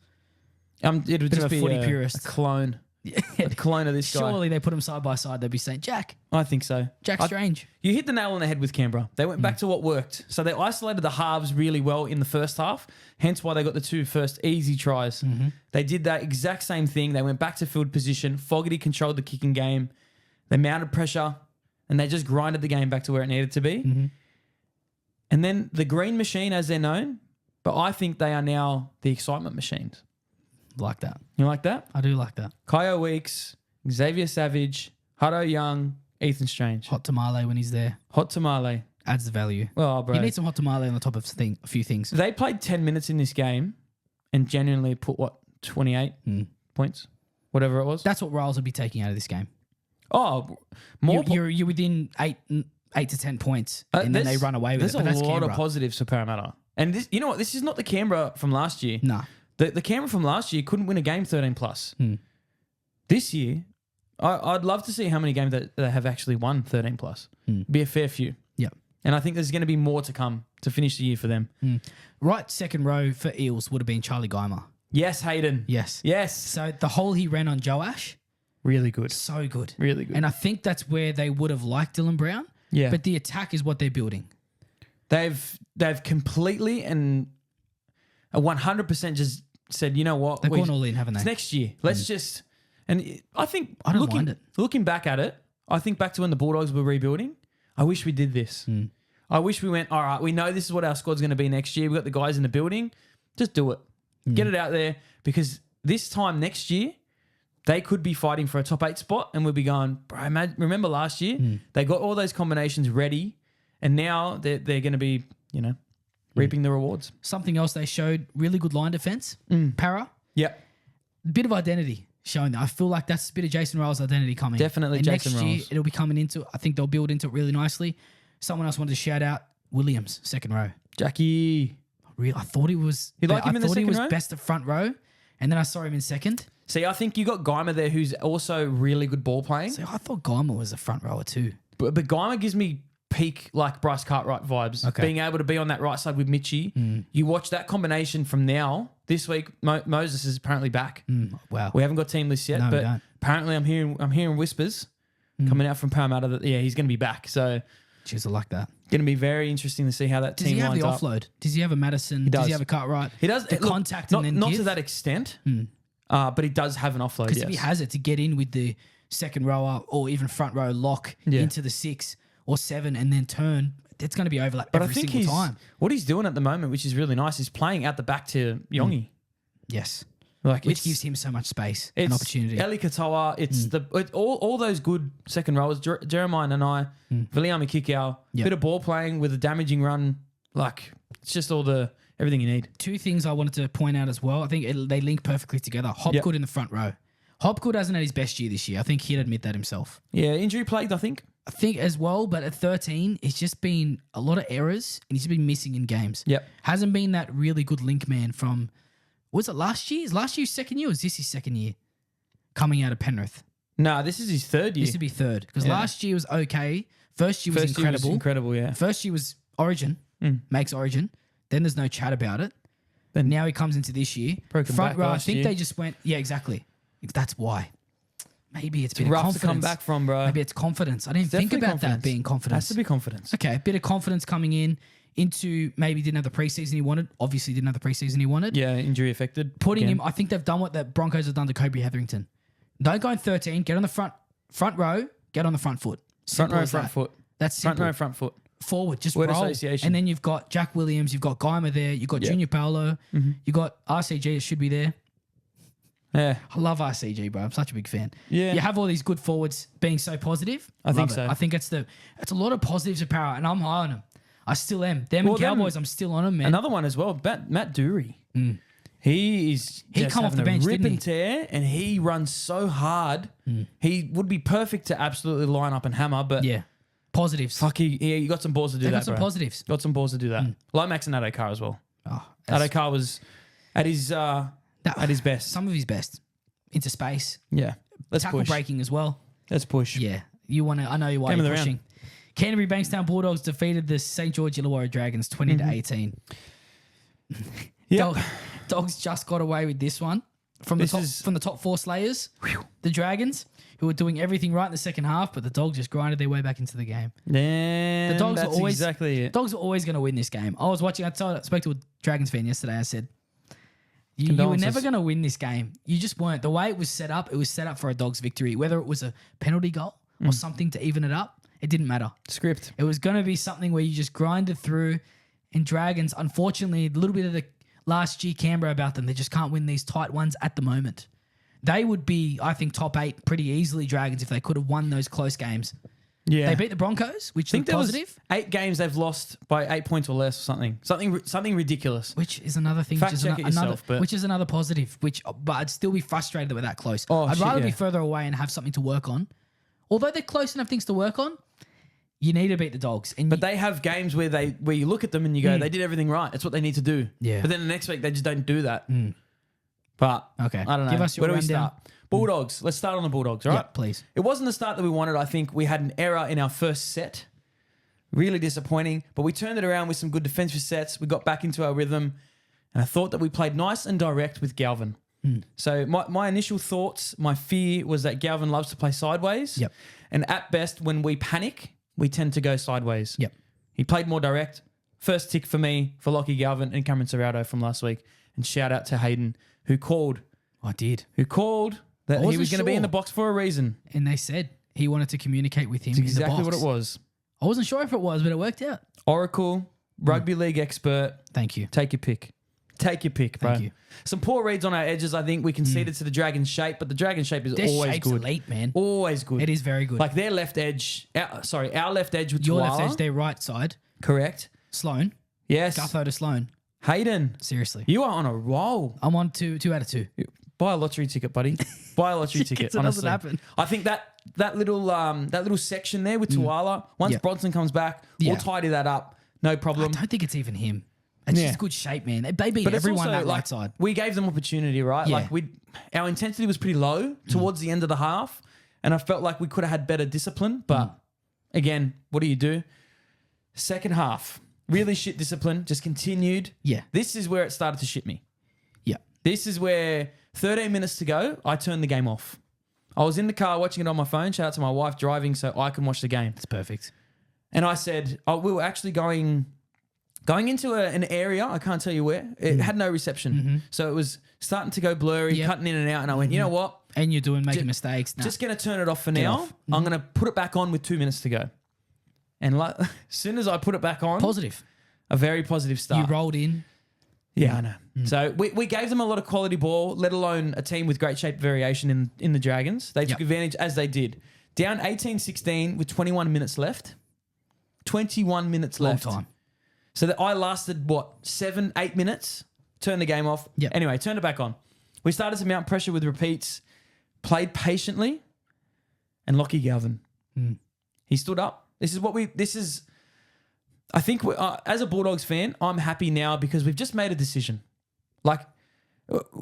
It would just of a be footy a purist. clone. A clone of this guy. Surely they put them side by side. They'd be saying, Jack. I think so. Jack Strange. You hit the nail on the head with Canberra. They went back to what worked. So they isolated the halves really well in the first half, hence why they got the 2 first easy tries. They did that exact same thing. They went back to field position. Fogarty controlled the kicking game. They mounted pressure, and they just grinded the game back to where it needed to be. And then the green machine, as they're known, but I think they are now the excitement machines. Like that. You like that? I do like that. Kyo Weeks, Xavier Savage, Hutto Young, Ethan Strange. Hot tamale when he's there. Hot tamale. Adds the value. Oh, bro. You need some hot tamale on the top of a few things. They played 10 minutes in this game and genuinely put, 28 points? Whatever it was. That's what Riles would be taking out of this game. Oh, more. You're within 8 to 10 points, and then they run away with it. There's But a lot of positives for Parramatta. And this, you know what? This is not the Canberra from last year. Nah. The Canberra from last year couldn't win a game 13 plus. This year, I'd love to see how many games that they have actually won 13 plus. Be a fair few. Yeah. And I think there's going to be more to come to finish the year for them. Right second row for Eels would have been Charlie Geimer. Yes, Hayden. Yes. Yes. So the hole he ran on Joash, Really good. so good. Really good. And I think that's where they would have liked Dylan Brown. Yeah. But the attack is what they're building. They've completely and 100% just said, you know what? They've gone all in, haven't they? It's next year. Let's just... And I think... I don't mind it. Looking back at it, I think back to when the Bulldogs were rebuilding, I wish we did this. I wish we went, all right, we know this is what our squad's going to be next year. We've got the guys in the building. Just do it. Get it out there, because this time next year, they could be fighting for a top 8 spot, and we'll be going, bro, remember last year? They got all those combinations ready, and now they're going to be, reaping the rewards. Something else they showed, really good line defense. Para. Yep. Bit of identity showing that. I feel like that's a bit of Jason Riles' identity coming. Definitely and Jason next year, Riles. it'll be coming into, I think they'll build into it really nicely. Someone else wanted to shout out Williams, second row. Jackie. I thought he was... You like him in the second row? I thought he was best at front row, and then I saw him in second. See, I think you got Geimer there, who's also really good ball playing. So I thought Geimer was a front rower too. But Geimer gives me peak like Bryce Cartwright vibes. Okay. Being able to be on that right side with Mitchie. You watch that combination from now. This week, Moses is apparently back. Wow. We haven't got team lists yet, No, we but don't. apparently I'm hearing whispers coming out from Parramatta that he's going to be back. So Jeez, I like that. going to be very interesting to see how that Does team he have lines the up. offload? Does he have a Madison? Does he have a Cartwright? He does. The Look, contact not, and then not give? to that extent, but he does have an offload. Because Yes. if he has it to get in with the second rower or even front row lock into the 6 or 7 and then turn, it's going to be overlap but every I think single time. what he's doing at the moment, which is really nice, is playing out the back to Yongi. Yes. Like Which gives him so much space and it's opportunity. Eli Katoa, it's all those good second rowers. Jeremiah Nanai, Viliami Kikau, Yep. bit of ball playing with a damaging run. Like it's just everything you need. Two things I wanted to point out as well. I think they link perfectly together. Hopgood in the front row. Hopgood hasn't had his best year this year. I think he'd admit that himself. Yeah, injury plagued, I think. I think as well, but at 13, it's just been a lot of errors and he's been missing in games. Yep. Hasn't been that really good link man from, was it last year? Is last year's second year or is this his second year coming out of Penrith? No, this is his third year. This would be third because last year was okay. First year was First year incredible. was incredible, yeah. First year was Origin, makes Origin. Then there's no chat about it. Then Now he comes into this year. broken Front back row, I last think year. they just went, yeah, exactly. That's why. Maybe it's a bit of rough confidence. to come back from, bro. Maybe it's confidence. I didn't think Definitely about that confidence. being confidence. Has to be confidence. Okay, a bit of confidence coming into maybe didn't have the preseason he wanted. Obviously didn't have the preseason he wanted. Yeah, injury affected. Putting again. him, I think they've done what the Broncos have done to Kobe Hetherington. Don't go in 13. Get on the front row. Get on the front foot. front Simple row, as front that. foot. That's Front simple. row, front foot. Forward, just Word roll. association. And then you've got Jack Williams, you've got Geimer there, you've got Junior Paolo, you've got RCG that should be there. Yeah. I love RCG, bro. I'm such a big fan. Yeah. You have all these good forwards being so positive. I think Love so. it. I think it's a lot of positives of power, and I'm high on them. I still am. Them and Cowboys, I'm still on them, man. Another one as well, Matt Dury. He come off the bench, rip didn't and tear, and he runs so hard. He would be perfect to absolutely line up and hammer, but Yeah. Positives. fuck, he got some balls to do They that, got some bro. positives. Got some balls to do that. Like Max and Adokar as well. Oh, that's Adokar was at his best. some of his best. Into space. Yeah. Let's Tackle push. breaking as well. Let's push. Yeah. You want to, I know why Game of you're the pushing. Canterbury Bankstown Bulldogs defeated the St. George Illawarra Dragons 20-18. Yeah. Dogs just got away with this one. From the top four slayers, the Dragons, who were doing everything right in the second half, but the Dogs just grinded their way back into the game. The Dogs that's are always exactly it. Dogs are always going to win this game. I was watching. I spoke to a Dragons fan yesterday. I said, "You were never going to win this game. You just weren't. The way it was set up for a Dogs victory. Whether it was a penalty goal or something to even it up, it didn't matter. Script. It was going to be something where you just grinded through. And Dragons, unfortunately, a little bit of the last G Canberra about them. They just can't win these tight ones at the moment. They would be, I think, top 8 pretty easily, Dragons, if they could have won those close games. Yeah. They beat the Broncos, which looked positive. 8 games they've lost by 8 points or less or something ridiculous. Which is another thing. Fact check it yourself, but- which is another positive. But I'd still be frustrated that we're that close. Oh, I'd shit, rather yeah. be further away and have something to work on. Although they're close enough things to work on, you need to beat the Dogs. And But they have games where you look at them and you go, they did everything right. That's what they need to do. Yeah. But then the next week they just don't do that. But Okay. I don't know. Give us your Where do we rundown. start? Bulldogs. Let's start on the Bulldogs, all right? Yeah, please. It wasn't the start that we wanted. I think we had an error in our first set. Really disappointing. But we turned it around with some good defensive sets. We got back into our rhythm. And I thought that we played nice and direct with Galvin. So my initial thoughts, my fear was that Galvin loves to play sideways. Yep. And at best, when we panic, we tend to go sideways. Yep. He played more direct. First tick for me for Lockie Galvin and Cameron Serrato from last week. And shout out to Hayden, who called I did. that he wasn't was going to be sure. in the box for a reason. And they said he wanted to communicate with him It's in the exactly box. what it was. I wasn't sure if it was, but it worked out. Oracle, rugby league expert. Thank you. Take your pick. Take your pick, bro. Thank you. Some poor reads on our edges. I think we conceded to the Dragon shape, but the Dragon shape is Their always shape's good. elite, man. Always good. It is very good. Like their left edge, our left edge with Your Tuala. left edge, their right side. Correct. Sloan. Yes. Gutho to Sloan. Hayden, Seriously. you are on a roll. I'm on 2 out of 2. Buy a lottery ticket, buddy. Buy a lottery ticket. It doesn't Honestly, happen. I think that little section there with Tuala. Once Yep. Bronson comes back, Yeah. we'll tidy that up. No I problem. don't think it's even him. It's Yeah. just good shape, man. They beat But it's everyone also, that like, right side. we gave them opportunity, right? Yeah. Like our intensity was pretty low towards the end of the half, and I felt like we could have had better discipline. But again, what do? Second half, really shit discipline, just continued. Yeah. This is where it started to shit me. Yeah. This is where 13 minutes to go, I turned the game off. I was in the car watching it on my phone. Shout out to my wife driving so I can watch the game. It's perfect. And I said, we were actually going into an area, I can't tell you where, it had no reception. So it was starting to go blurry, Yep. cutting in and out. And I went, you know what? And you're making mistakes. Nah. Just going to turn it off for now. off. I'm going to put it back on with 2 minutes to go. And as soon as I put it back on, positive. a very positive start. You rolled in. Yeah, I know. So we gave them a lot of quality ball, let alone a team with great shape variation in the Dragons. They took advantage as they did. Down 18-16 with 21 minutes left. 21 minutes Long left. time. So that I lasted, 7-8 minutes? Turned the game off. Yep. Anyway, turned it back on. We started to mount pressure with repeats, played patiently, and Lockie Galvin. He stood up. I think as a Bulldogs fan, I'm happy now because we've just made a decision. Like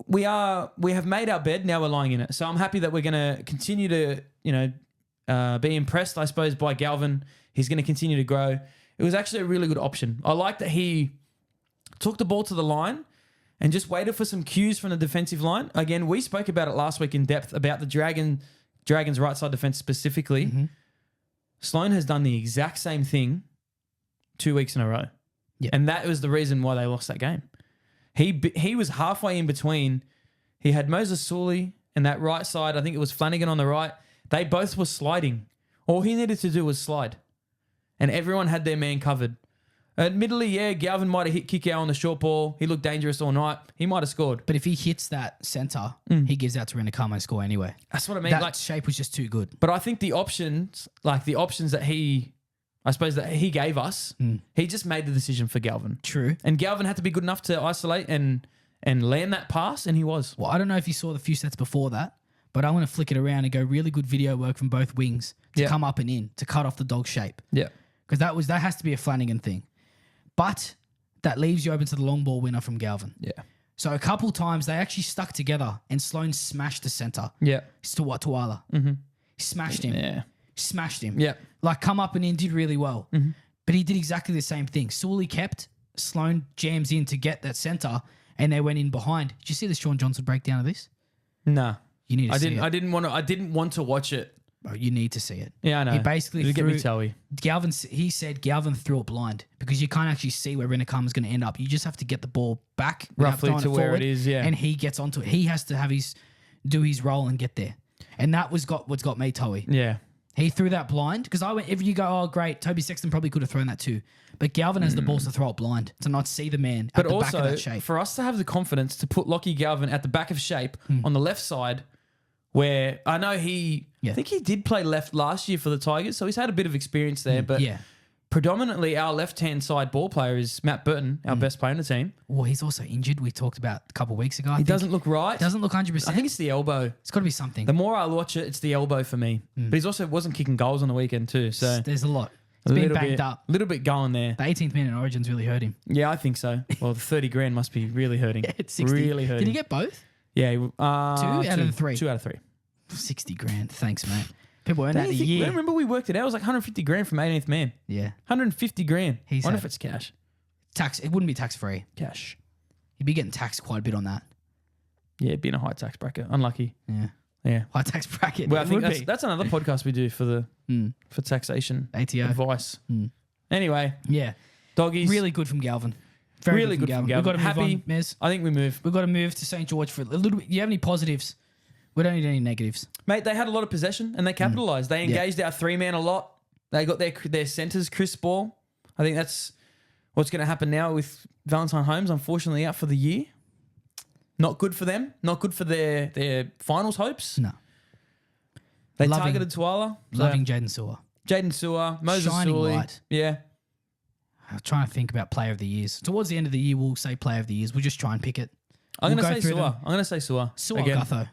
we have made our bed, now we're lying in it. So I'm happy that we're going to continue to, be impressed, I suppose, by Galvin. He's going to continue to grow. It was actually a really good option. I like that he took the ball to the line and just waited for some cues from the defensive line. Again, we spoke about it last week in depth about the Dragons' right side defense specifically. Sloan has done the exact same thing 2 weeks in a row. Yep. And that was the reason why they lost that game. He was halfway in between. He had Moses Sully and that right side. I think it was Flanagan on the right. They both were sliding. All he needed to do was slide. And everyone had their man covered. Admittedly, yeah, Galvin might have hit kick out on the short ball. He looked dangerous all night. He might have scored. But if he hits that centre, he gives out to Rinakama and score anyway. That's what I mean. That shape was just too good. But I think the options that he gave us, he just made the decision for Galvin. True. And Galvin had to be good enough to isolate and land that pass, and he was. Well, I don't know if you saw the few sets before that, but I'm going to flick it around and go really good video work from both wings to come up and in, to cut off the dog shape. Yeah. Because that has to be a Flanagan thing. But that leaves you open to the long ball winner from Galvin. Yeah. So a couple times they actually stuck together and Sloan smashed the centre. Yeah. Tuala. Mm-hmm. He smashed him. Yeah. Smashed him. Yeah. Like come up and in, did really well. Mm-hmm. But he did exactly the same thing. Sully kept, Sloan jams in to get that centre and they went in behind. Did you see the Sean Johnson breakdown of this? Nah. You need to see it. I didn't want to watch it. Bro, you need to see it. Yeah, I know. He basically It'll get me telly. He said Galvin threw it blind because you can't actually see where Rinakama's going to end up. You just have to get the ball back roughly to where it is, yeah. And he gets onto it. He has to do his role and get there. And that was what's got me, Toey. Yeah. He threw that blind because I went, if you go, oh, great, Toby Sexton probably could have thrown that too. But Galvin has the balls to throw it blind, to not see the man at the back of that shape. For us to have the confidence to put Lockie Galvin at the back of shape on the left side, where I know I think he did play left last year for the Tigers, so he's had a bit of experience there. But predominantly our left-hand side ball player is Matt Burton, our best player in the team. Well, he's also injured. We talked about a couple of weeks ago. He doesn't look right. Doesn't look 100%. I think it's the elbow. It's got to be something. The more I watch it, it's the elbow for me. But he's also wasn't kicking goals on the weekend too. So there's a lot. It's been banged up. A little bit going there. The 18th minute Origins really hurt him. Yeah, I think so. Well, the 30 grand must be really hurting. It's 60. Really hurting. Did he get both? Yeah. 2 out of the 3. 2 out of 3. 60 grand. Thanks, mate. People earn that a year. Remember we worked it out. It was like 150 grand from 18th man. Yeah. 150 grand. I wonder if it's cash. Tax. It wouldn't be tax free. Cash. He'd be getting taxed quite a bit on that. Yeah, being a high tax bracket. Unlucky. Yeah. Yeah. High tax bracket. Well, I think that's another podcast we do for taxation ATO advice. Anyway. Yeah. Doggies. Really good from Galvin. Very really good from Galvin. We've got to move Happy, on, Mez. I think we move. We've got to move to St. George for a little bit. Do you have any positives? We don't need any negatives. Mate, they had a lot of possession and they capitalised. They engaged our 3-man a lot. They got their centres, Chris Ball. I think that's what's going to happen now with Valentine Holmes, unfortunately, out for the year. Not good for them. Not good for their finals hopes. No. They targeted Tuala. Loving Jaden Sewer. Jaden Sewer. Moses Shining Sully. light. Yeah. I'm trying to think about player of the years. Towards the end of the year, we'll say player of the years. We'll just try and pick it. I'm going to say Sewer. I'm going to say Sewer. Sewer again. Gutho.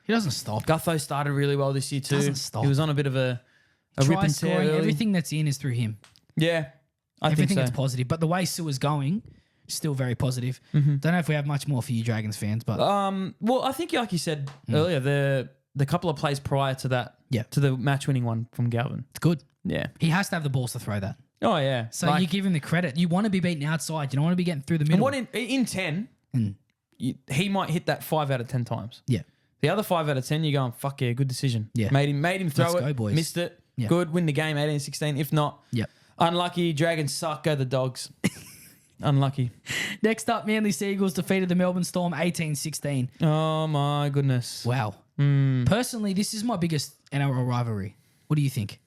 He doesn't stop. Gutho started really well this year too. Doesn't stop. He was on a bit of a rip and tear early. Everything that's in is through him. Yeah, everything think so. that's positive. But the way Sewer's going, still very positive. Don't know if we have much more for you Dragons fans, but well, I think like you said earlier, the couple of plays prior to that, to the match winning one from Galvin, it's good. Yeah, he has to have the balls to throw that. Oh yeah, so you give him the credit. You want to be beaten outside. You don't want to be getting through the middle. And what in 10, he might hit that 5 out of 10 times. Yeah. The other 5 out of 10, you're going, fuck yeah, good decision. Yeah. Made him throw Let's it. go, boys. Missed it. Yeah. Good, win the game 18-16. If not, unlucky. Dragons suck. Go the Dogs. Unlucky. Next up, Manly Seagulls defeated the Melbourne Storm 18-16. Oh my goodness. Wow. Personally, this is my biggest NRL rivalry. What do you think?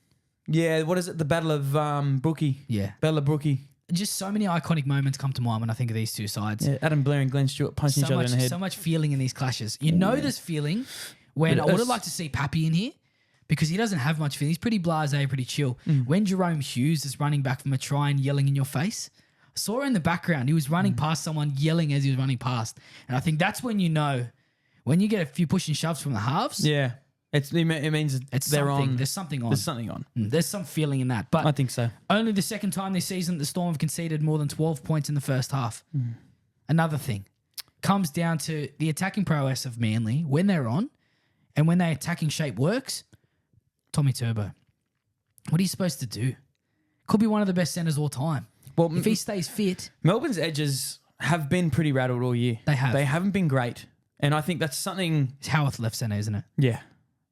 Yeah, what is it? The Battle of Brookie. Yeah. Battle of Brookie. Just so many iconic moments come to mind when I think of these two sides. Yeah, Adam Blair and Glenn Stewart punching each other in the head. So much feeling in these clashes. You know this feeling when I would have liked to see Pappy in here because he doesn't have much feeling. He's pretty blasé, pretty chill. When Jerome Hughes is running back from a try and yelling in your face, I saw in the background. He was running past someone yelling as he was running past. And I think that's when you know, when you get a few push and shoves from the halves. Yeah. It means they're on. There's something on. There's something on. There's some feeling in that. But I think so. Only the second time this season the Storm have conceded more than 12 points in the first half. Another thing comes down to the attacking prowess of Manly when they're on and when their attacking shape works. Tommy Turbo. What are you supposed to do? Could be one of the best centers all time. Well, if he stays fit. Melbourne's edges have been pretty rattled all year. They have. They haven't been great. And I think that's something. It's Howarth left center, isn't it? Yeah.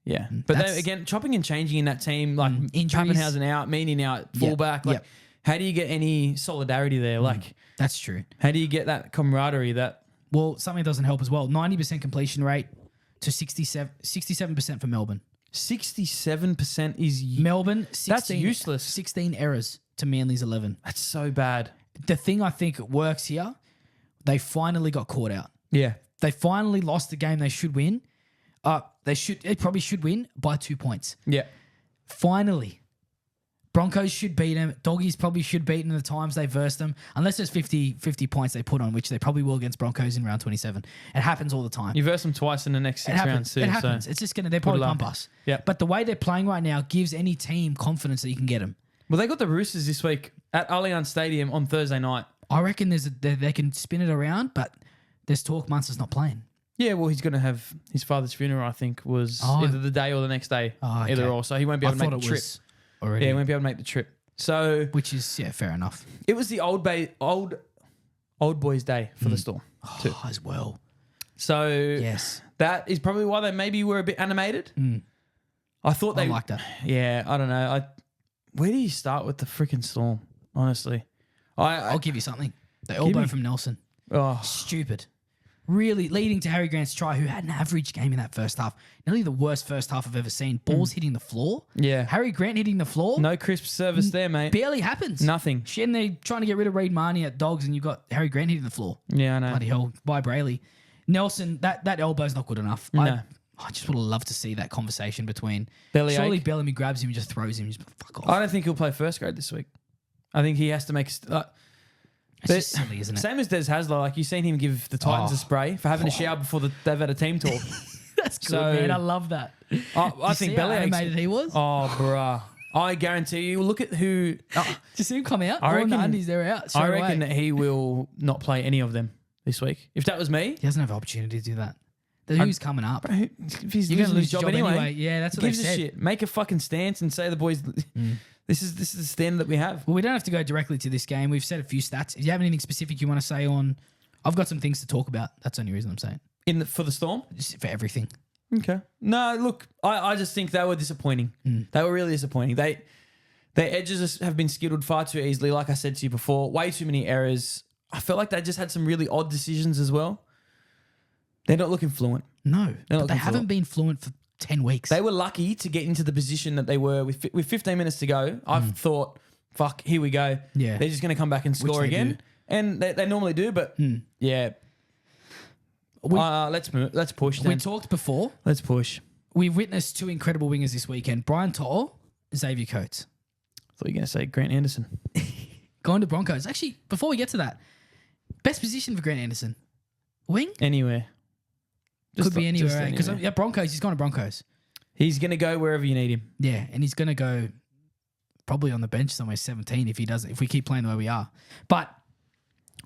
Yeah. But then again, chopping and changing in that team, like Pappenhausen out, Meany out, fullback. Like, how do you get any solidarity there? Like, that's true. How do you get that camaraderie that. Well, something doesn't help as well. 90% completion rate to 67% for Melbourne. 67% is Melbourne, 16, that's useless. 16 errors to Manly's 11. That's so bad. The thing I think works here, they finally got caught out. Yeah. They finally lost the game they should win. They probably should win by 2 points. Yeah. Finally. Broncos should beat them. Doggies probably should beat them the times they versed them. Unless there's 50 points they put on, which they probably will against Broncos in round 27. It happens all the time. You verse them twice in the next 6 rounds too. It happens. So It's just going to, they'll probably pump us. Yeah. But the way they're playing right now gives any team confidence that you can get them. Well, they got the Roosters this week at Allianz Stadium on Thursday night. I reckon they can spin it around, but there's talk Munster's not playing. Yeah, well, he's going to have his father's funeral, I think, was either the day or the next day. Okay. Either or. So he won't be able to make the trip. Already. Yeah, he won't be able to make the trip. So, which is fair enough. It was the old boys' day for the Storm too. As well. So yes, that is probably why they maybe were a bit animated. I thought they like that. Yeah, I don't know. Where do you start with the freaking Storm? Honestly, I'll give you something. The elbow from Nelson. Oh, stupid. Really leading to Harry Grant's try, who had an average game in that first half. Nearly the worst first half I've ever seen. Balls hitting the floor. Yeah. Harry Grant hitting the floor. No crisp service there, mate. Barely happens. Nothing. And they're trying to get rid of Reid Marnie at Dogs, and you've got Harry Grant hitting the floor. Yeah, I know. Bloody hell. Bye, Brayley. Nelson, that elbow's not good enough. No. I just would have loved to see that conversation between... Bellamy Bellamy grabs him and just throws him. Just fuck off. I don't think he'll play first grade this week. I think he has to make... It's just silly, isn't it? Same as Des Hasler. Like, you've seen him give the Titans a spray for having a shower before they've had a team talk. That's good, man. I love that. I think Bellamy... how animated he was? Oh, bruh. I guarantee you, look at who... Just see him come out. I reckon, the undies, they're out. I reckon that he will not play any of them this week. If that was me... He doesn't have an opportunity to do that. Who's coming up? Bro, if he's You're going to lose his your job anyway. Yeah, that's what they said. Gives a shit. Make a fucking stance and say the boys... This is the standard that we have. Well, we don't have to go directly to this game. We've said a few stats. If you have anything specific you want to say on... I've got some things to talk about. That's the only reason I'm saying. For the Storm? Just for everything. Okay. No, look, I just think they were disappointing. They were really disappointing. Their edges have been skittled far too easily. Like I said to you before, way too many errors. I felt like they just had some really odd decisions as well. They're not looking fluent. No, but they haven't been fluent for 10 weeks. They were lucky to get into the position that they were with 15 minutes to go. I thought, fuck, here we go. Yeah. They're just going to come back and score again. Do. And they normally do, but yeah. Let's move. Let's push then. We talked before. Let's push. We've witnessed two incredible wingers this weekend. Brian To'o, Xavier Coates. I thought you were going to say Grant Anderson. Going to Broncos. Actually, before we get to that, best position for Grant Anderson? Wing? Anywhere. Could be anywhere. Because Broncos, he's gone to Broncos. He's going to go wherever you need him. Yeah, and he's going to go probably on the bench somewhere 17 if we keep playing the way we are. But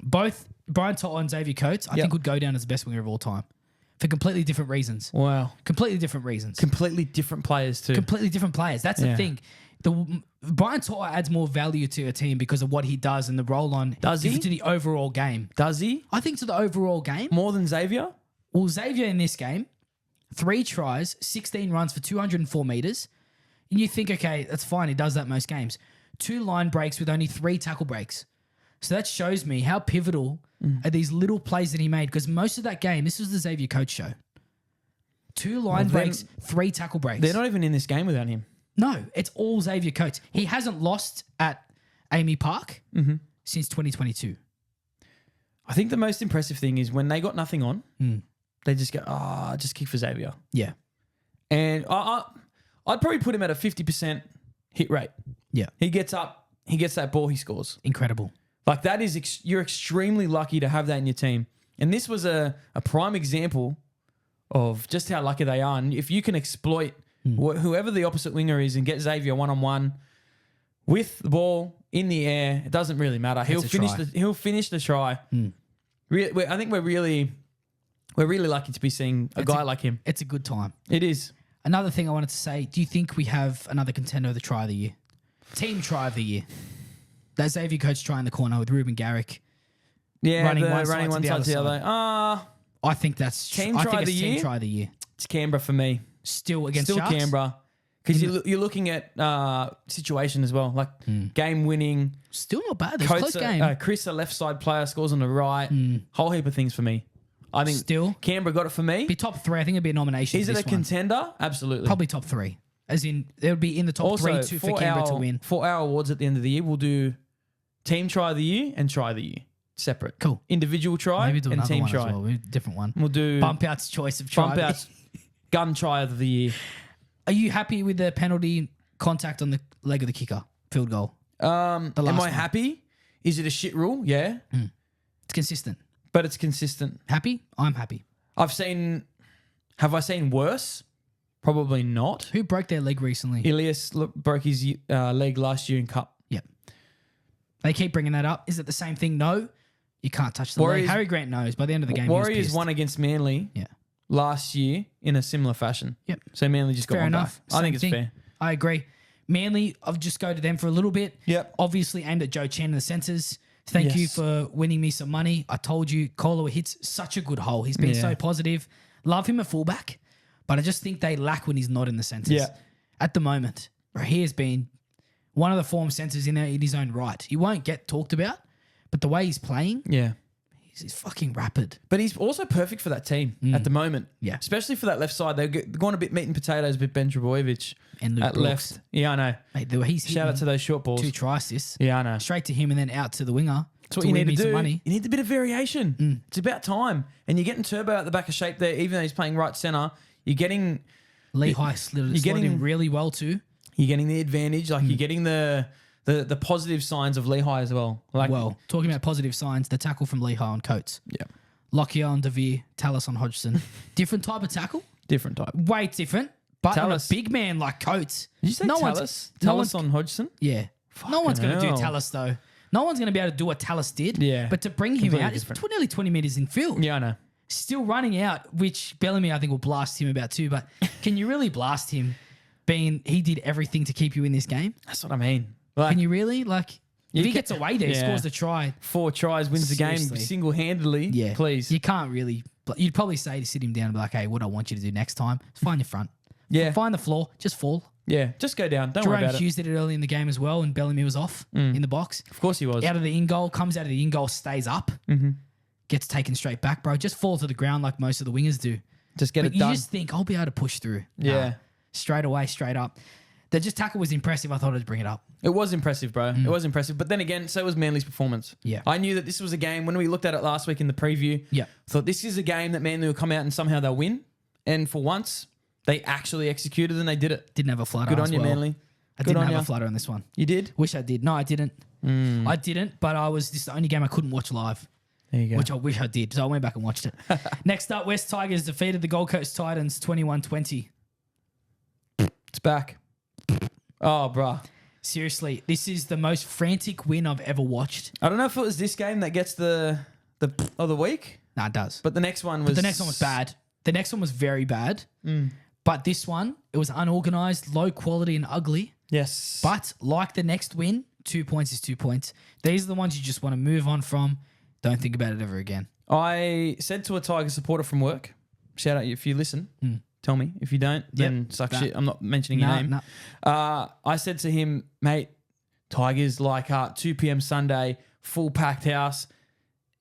both Brian To'o and Xavier Coates, I think would go down as the best winger of all time for completely different reasons. Wow. Completely different reasons. Completely different players too. Completely different players. That's the thing. Brian To'o adds more value to a team because of what he does and the role on. Does he? To the overall game. Does he? I think to the overall game. More than Xavier? Well, Xavier in this game, 3 tries, 16 runs for 204 metres. And you think, okay, that's fine. He does that most games. 2 line breaks with only 3 tackle breaks. So that shows me how pivotal are these little plays that he made. Because most of that game, this was the Xavier Coates show. 2 line breaks, 3 tackle breaks. They're not even in this game without him. No, it's all Xavier Coates. He hasn't lost at Amy Park since 2022. I think the most impressive thing is when they got nothing on, they just go, just kick for Xavier. Yeah. And I'd probably put him at a 50% hit rate. Yeah. He gets up, he gets that ball, he scores. Incredible. Like that is, you're extremely lucky to have that in your team. And this was a prime example of just how lucky they are. And if you can exploit whoever the opposite winger is and get Xavier one-on-one with the ball in the air, it doesn't really matter. He'll finish the try. I think we're really lucky to be seeing a guy like him. It's a good time. It is. Another thing I wanted to say, do you think we have another contender of the try of the year? Team try of the year. That Xavier Coates try in the corner with Ruben Garrick. Yeah, running one side to the other. I think that's team try of the year. Team try of the year. It's Canberra for me. Still against Sharks? Canberra. Because you're looking at situation as well, like game winning. Still not bad. There's a close game. Chris, a left side player, scores on the right. Whole heap of things for me. I think Still. Canberra got it for me. Be top 3. I think it'd be a nomination. Is for it a this one. contender? Absolutely. Probably top 3. As in, it would be in the top 3 for Canberra to win. For our awards at the end of the year, we'll do team try of the year and try of the year. Separate. Cool. Individual try Maybe do and another team one try. as well. Maybe a different one. We'll do Bump out's choice of try. bump outs, gun try of the year. Are you happy with the penalty contact on the leg of the kicker? Field goal. Am I one. happy? Is it a shit rule? Yeah. It's consistent. But it's consistent. Happy? I'm happy. Have I seen worse? Probably not. Who broke their leg recently? Ilias broke his leg last year in Cup. Yep. They keep bringing that up. Is it the same thing? No. You can't touch the Warriors- leg. Harry Grant knows. By the end of the game, he Warriors was pissed. won against Manly Yeah. last year in a similar fashion. Yep. So Manly just got Fair one enough. back. I think it's Same thing. fair. I agree. Manly, I'll just go to them for a little bit. Yep. Obviously aimed at Joe Chan in the centres. Thank you Yes. for winning me some money. I told you, Koloa hits such a good hole. He's been Yeah. so positive. Love him at fullback, but I just think they lack when he's not in the centres. Yeah. At the moment, where he has been one of the form centres in his own right. He won't get talked about, but the way he's playing, Yeah. he's fucking rapid. But he's also perfect for that team at the moment. Yeah. Especially for that left side. They're going a bit meat and potatoes with Ben Trebojevic And Luke at Brooks. left. Yeah, I know. Mate, the way he's Shout out to hitting those short balls. 2 try assists. Yeah, I know. Straight to him and then out to the winger. That's what you win need me to some do. money. You need a bit of variation. It's about time. And you're getting Turbo out the back of shape there, even though he's playing right centre. You're getting Lehigh slid getting- him really well too. the advantage. Like you're getting the positive signs of Lehigh as well. Like Talking about positive signs, the tackle from Lehigh on Coates. yeah, Lockyer on Devere, Tallis on Hodgson. Different type of tackle. different type. Did Way different. But on a Tallis. big man like Coates. you say Tallis? Tallis on Hodgson? Yeah. No one's going to do hell. Tallis though. No one's going to be able to do what Tallis did. Yeah. But to bring him Completely out, it's different. nearly 20 metres in field. Yeah, I know. Still running out, which Bellamy I think will blast him about too. But can you really blast him being he did everything to keep you in this game? That's what I mean. Like Can you really? Like, if he gets away there, he Yeah. scores the try. 4 tries, wins the game Seriously. single-handedly. Yeah. Please. You can't really. You'd probably say to sit him down and be like, hey, what I want you to do next time is find your front. Yeah. Find the floor. Just fall. Yeah. Just go down. Don't worry Jerome about it. Hughes did it early in the game as well, and Bellamy was off in the box. Of course he was. Out of the in goal, comes out of the in goal, stays up, gets taken straight back, bro. Just fall to the ground like most of the wingers do. Just get But it you done. just think, I'll be able to push through. Yeah. Nah. Straight away, straight up. The just tackle was impressive. I thought I'd bring it up. It was impressive, bro. It was impressive. But then again, so was Manly's performance. Yeah. I knew that this was a game, when we looked at it last week in the preview, Yeah. thought this is a game that Manly will come out and somehow they'll win. And for once, they actually executed and they did it. Didn't have a flutter. Good as on you, well. Manly. I Good didn't on have ya. a flutter on this one. You did? Wish I did. No, I didn't. I didn't, but this is the only game I couldn't watch live, There you go. which I wish I did. So I went back and watched it. Next up, West Tigers defeated the Gold Coast Titans 21-20. It's back. Oh, bruh. Seriously, this is the most frantic win I've ever watched. I don't know if it was this game that gets the of the week, Nah, it does. but the next one was... The next one was bad. The next one was very bad. But this one, it was unorganized, low quality, and ugly. Yes. But like the next win, 2 points is 2 points. These are the ones you just want to move on from. Don't think about it ever again. I said to a Tiger supporter from work, shout out if you listen, tell me. If you don't, then suck Nah. shit. I'm not mentioning your name. I said to him, mate, Tigers like 2 p.m. Sunday, full packed house.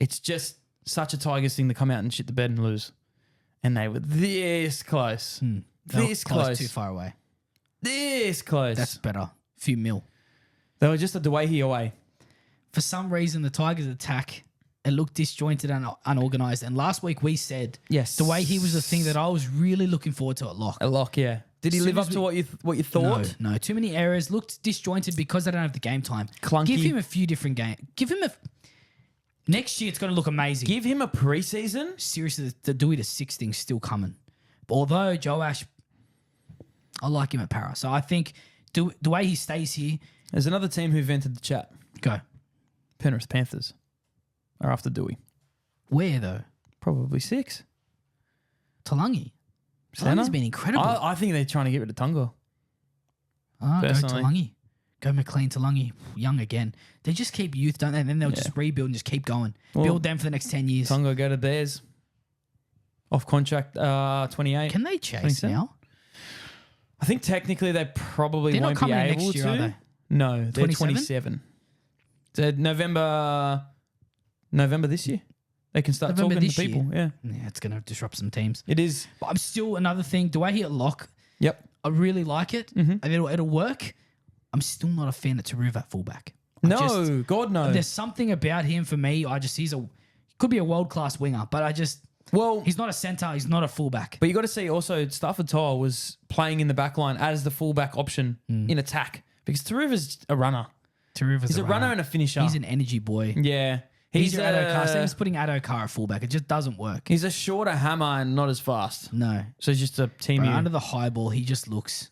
It's just such a Tigers thing to come out and shit the bed and lose. And they were this close. This close. Too far away. This close. That's better. Few mil. They were just a Dewey away. For some reason, the Tigers attack, it looked disjointed and unorganized. And last week we said Yes. the way he was the thing that I was really looking forward to at lock. A lock, yeah. Did he Soon live as up to we- what you thought? No, too many errors. Looked disjointed because they don't have the game time. Clunky. Give him a few different games. Give him a... Next year, it's going to look amazing. Give him a preseason. Seriously, the Dewey to 6 thing's still coming. Although Joe Ash, I like him at para. So I think the way he stays here, There's another team who've entered the chat. go. Penrith Panthers are after Dewey. Where though? Probably 6. Talangi. Centre? Talangi's been incredible. I think they're trying to get rid of Tungo. Go personally. Talangi. Go McLean, Talangi, young again. They just keep youth, don't they? And then they'll just rebuild and just keep going. Well, Build them for the next 10 years. Tungo go to Bears. Off contract 28. Can they chase 27? now? I think technically they probably They're not won't be coming in able next year, to. are they? No, they're 27? 27. It's November this year. they can start November talking to this people. year. Yeah, Yeah, it's going to disrupt some teams. it is. But I'm still another thing. Do I hit lock? Yep. I really like it. Mhm. And it'll work. I'm still not a fan of Taruva at fullback. God no. There's something about him for me. He could be a world class winger, but he's not a centre. He's not a fullback. But you got to see also Stafford Toa was playing in the back line as the fullback option in attack because Taruva's a runner. He's a runner and a finisher. He's an energy boy. Yeah. He's your Adokar. He's putting Adokar at fullback. It just doesn't work. He's a shorter hammer and not as fast. No. So he's just a team. Bro, under the high ball, he just looks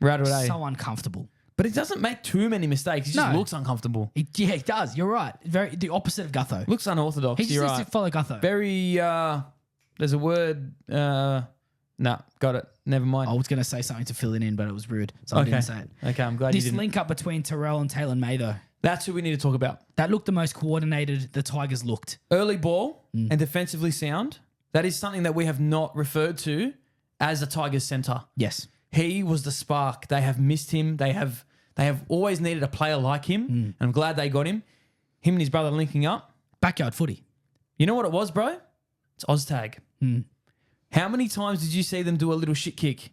so uncomfortable. But he doesn't make too many mistakes. He just looks uncomfortable. He does. You're right. The opposite of Gutho. Looks unorthodox. He just You're needs right. to follow Gutho. Very, there's a word, got it. Never mind. I was going to say something to fill it in, but it was rude. So I didn't say it. Okay, I'm glad you This didn't. link up between Terrell and Taylor May, though, That's who we need to talk about. that looked the most coordinated the Tigers looked. Early ball and defensively sound. That is something that we have not referred to as a Tigers centre. Yes. He was the spark. They have missed him. They have always needed a player like him. And I'm glad they got him. Him and his brother linking up. Backyard footy. You know what it was, bro? It's Oztag. How many times did you see them do a little shit kick?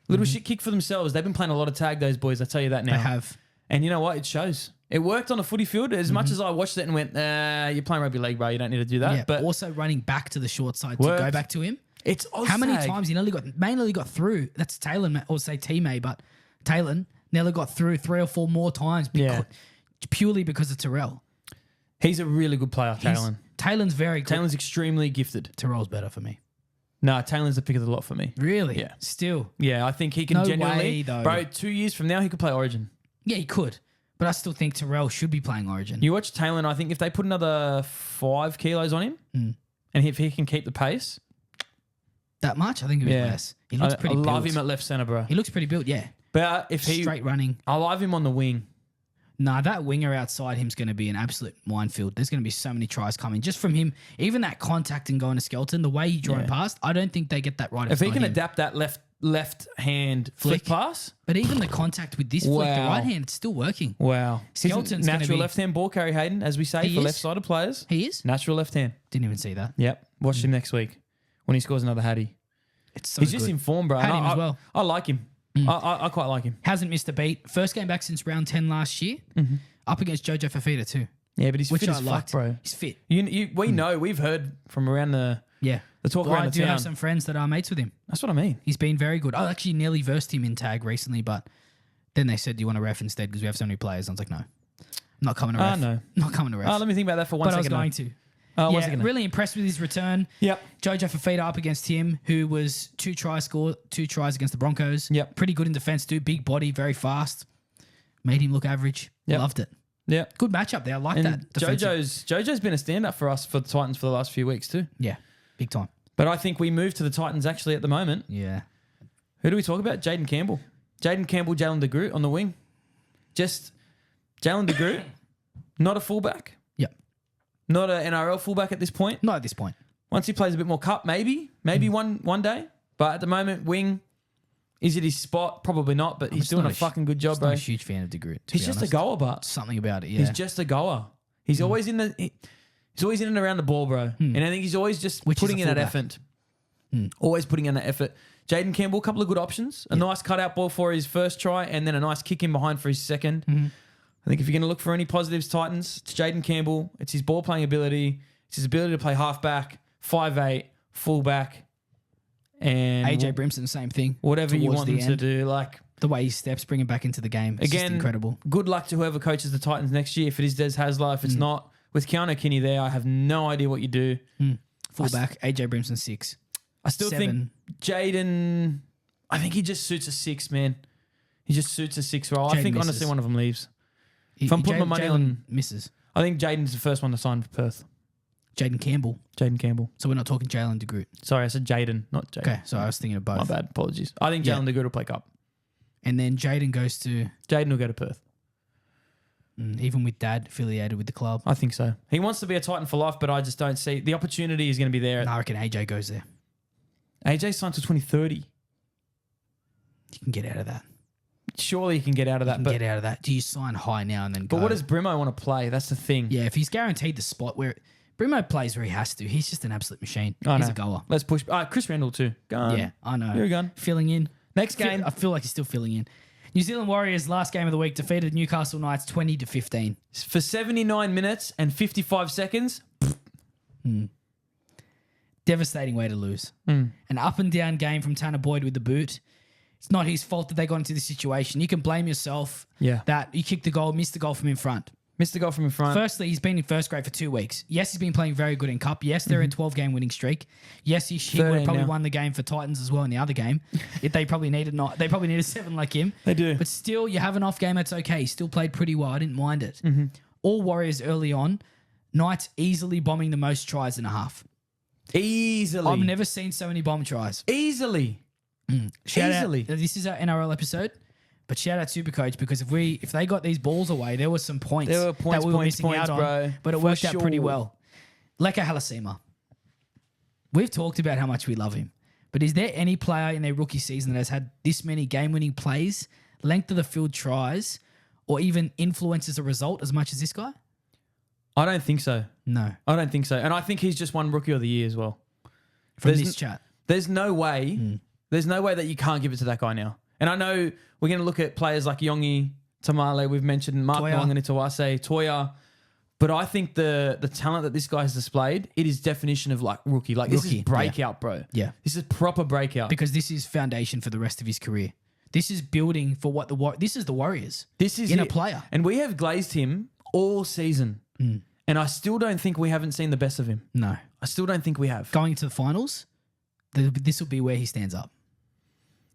Little shit kick for themselves. They've been playing a lot of tag, those boys. I tell you that now. They have. And you know what? It shows. It worked on a footy field. As much as I watched it and went, you're playing rugby league, bro. You don't need to do that. Yeah, but also running back to the short side Worked. to go back to him. it's Oztag. How many times he mainly got through? That's Taylor, or say T-May, but Taylor nearly got through 3 or 4 more times purely because of Terrell. He's a really good player, Taylor. Taylor's very good. Taylor's extremely gifted. Terrell's better for me. No, Taylor's the pick of the lot for me. Really? Yeah. Still. Yeah, I think he can No genuinely. way, though. Bro, 2 years from now, he could play Origin. Yeah, he could. But I still think Terrell should be playing Origin. You watch Taylor, and I think if they put another 5 kilos on him, and if he can keep the pace. That much? I think it was less. He looks pretty I love built. him at left centre, bro. He looks pretty built, yeah. But if he. Straight running. I love him on the wing. Nah, that winger outside him's going to be an absolute minefield. There's going to be so many tries coming just from him. Even that contact and going to skeleton, the way he drawing past, I don't think they get that right. If he can adapt that left hand flick pass. But even the contact with this flick, the Wow. right hand, it's still working. Wow. Skeleton's natural gonna be- left hand ball carry, Hayden, as we say He for is? left-sided players. He is? Natural left hand. Didn't even see that. Yep. Watch him next week when he scores another hattie. It's so He's good. just in form, bro. Had And him as well. I like him. I quite like him. Hasn't missed a beat. First game back since round 10 last year. Up against Jojo Fafita too. Yeah, but he's Which fit I as fuck, liked. bro. He's fit. We know, we've heard from around the talk Well, around I the do town. have some friends that are mates with him. That's what I mean. He's been very good. I actually nearly versed him in tag recently, but then they said, do you want to ref instead because we have so many players? I was like, no. I'm not coming to ref. No. Not coming to ref. Let me think about that for one but second. I was going to. One Yeah, second. really impressed with his return. Yep. Jojo Fafita up against him, who was 2 tries against the Broncos. Yep. Pretty good in defense too. Big body, very fast. Made him look average. Yep. Loved it. Yeah. Good matchup there. I like And that. defensive. Jojo's been a stand-up for us for the Titans for the last few weeks too. Yeah. Big time. But I think we move to the Titans actually at the moment. Yeah. Who do we talk about? Jaden Campbell, Jalen de Groot on the wing. Just Jalen de Groot, not a fullback. Yep. Not an NRL fullback at this point. Not at this point. Once he plays a bit more cup, maybe one day. But at the moment, wing, is it his spot? Probably not, but he's just doing not a fucking good job, Just bro. not a huge fan of DeGroot. He's just a goer, but Something about it, yeah. he's just a goer. He's always in he's always in and around the ball, bro. And I think he's always just Which is putting a in that fullback. effort. Always putting in that effort. Jaden Campbell, a couple of good options. A nice cutout ball for his first try, and then a nice kick in behind for his second. I think if you're going to look for any positives, Titans, it's Jaden Campbell. It's his ball playing ability. It's his ability to play halfback, 5'8", fullback, and AJ Brimson, same thing. whatever you towards want the them to end. do. Like The way he steps, bring him back into the game. It's just again, incredible. good luck to whoever coaches the Titans next year. If it is Des Hasler, if it's not with Keanu Kinney there, I have no idea what you do. Fullback, AJ Brimson, 6. I still 7. think Jaden. I think he just suits a 6, man. He just suits a 6 role. I Jaden think misses. honestly one of them leaves. If I'm putting my money on, misses. I think Jaden's the first one to sign for Perth. Jaden Campbell. Jaden Campbell. So we're not talking Jalen DeGroot. Sorry, I said Jaden, not Jaden. Okay, so I was thinking of both. My bad. Apologies. I think Yeah. Jalen DeGroot will play cup. And then Jaden goes to, Jaden will go to Perth. even with dad affiliated with the club. I think so. He wants to be a Titan for life, but I just don't see the opportunity is going to be there. And I reckon AJ goes there. AJ signed to 2030. You can get out of that. Surely he can get out of You that. can But get out of that. Do you sign high now and then go? what does Brimo want to play? That's the thing. Yeah, if he's guaranteed the spot where Brimo plays where he has to. He's just an absolute machine. I He's know. a goer. Let's push. Chris Randall too. Go on. Yeah, I know. You're a gun. Filling in. Next game. I feel like he's still filling in. New Zealand Warriors last game of the week defeated Newcastle Knights 20-15. For 79 minutes and 55 seconds. Devastating way to lose. An up and down game from Tanner Boyd with the boot. It's not his fault that they got into this situation. You can blame yourself that you kicked the goal, missed the goal from in front. Missed the goal from in front. Firstly, he's been in first grade for 2 weeks. Yes, he's been playing very good in Cup. Yes, they're in 12-game winning streak. Yes, he would have probably won the game for Titans as well in the other game. If they probably needed 7 like him. They do. But still, you have an off game, that's okay. He still played pretty well. I didn't mind it. All Warriors early on. Knights easily bombing the most tries in a half. Easily. I've never seen so many bomb tries. Easily. Shout Easily. out, this is our NRL episode, but shout out SuperCoach because if they got these balls away, there were some points, that we were missing out on, bro, but it worked out pretty well. Leka Halasima. We've talked about how much we love him, but is there any player in their rookie season that has had this many game-winning plays, length of the field tries, or even influences a result as much as this guy? I don't think so. No. I don't think so. And I think he's just won Rookie of the Year as well. From this chat. There's no way. There's no way that you can't give it to that guy now. And I know we're going to look at players like Yongi, Tamale, we've mentioned Mark Longanitawase, Toya. But I think the talent that this guy has displayed, it is definition of like rookie. Like this is breakout, bro. Yeah. This is proper breakout. Because this is foundation for the rest of his career. This is building for what this is the Warriors. This is a player. And we have glazed him all season. And I still don't think we haven't seen the best of him. No. I still don't think we have. Going into the finals, this will be where he stands up.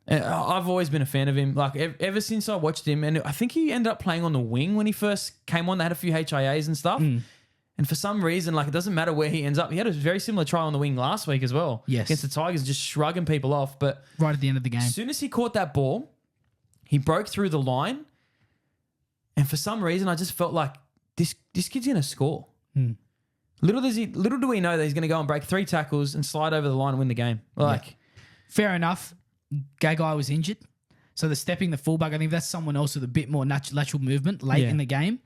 I've always been a fan of him. Like ever since I watched him, and I think he ended up playing on the wing when he first came on. They had a few HIAs and stuff. And for some reason, like it doesn't matter where he ends up. He had a very similar try on the wing last week as well. Yes. Against the Tigers, just shrugging people off. But right at the end of the game. As soon as he caught that ball, he broke through the line. And for some reason, I just felt like this kid's going to score. Little do we know that he's going to go and break 3 tackles and slide over the line and win the game. Fair enough. Gagai was injured. So the stepping the fullback, I think that's someone else with a bit more lateral movement late in the game.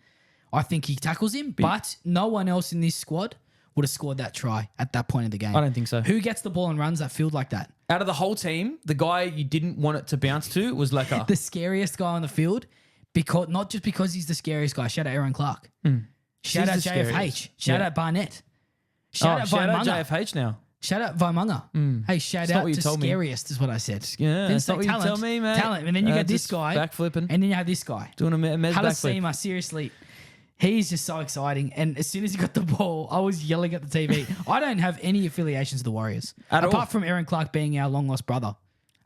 I think he tackles him, but no one else in this squad would have scored that try at that point of the game. I don't think so. Who gets the ball and runs that field like that? Out of the whole team, the guy you didn't want it to bounce to was Leka. The scariest guy on the field, because not just because he's the scariest guy. Shout out Aaron Clark. Shout out JFH. Shout out Barnett. Shout out JFH now. Shout out Vaimunga. Hey, shout out to scariest is what I said. Yeah, that's not what you tell me, man. Talent. And then you got this guy. Backflipping. And then you have this guy. Doing a med backflip. Halasima, seriously. He's just so exciting. And as soon as he got the ball, I was yelling at the TV. I don't have any affiliations to the Warriors. Apart from Aaron Clark being our long-lost brother.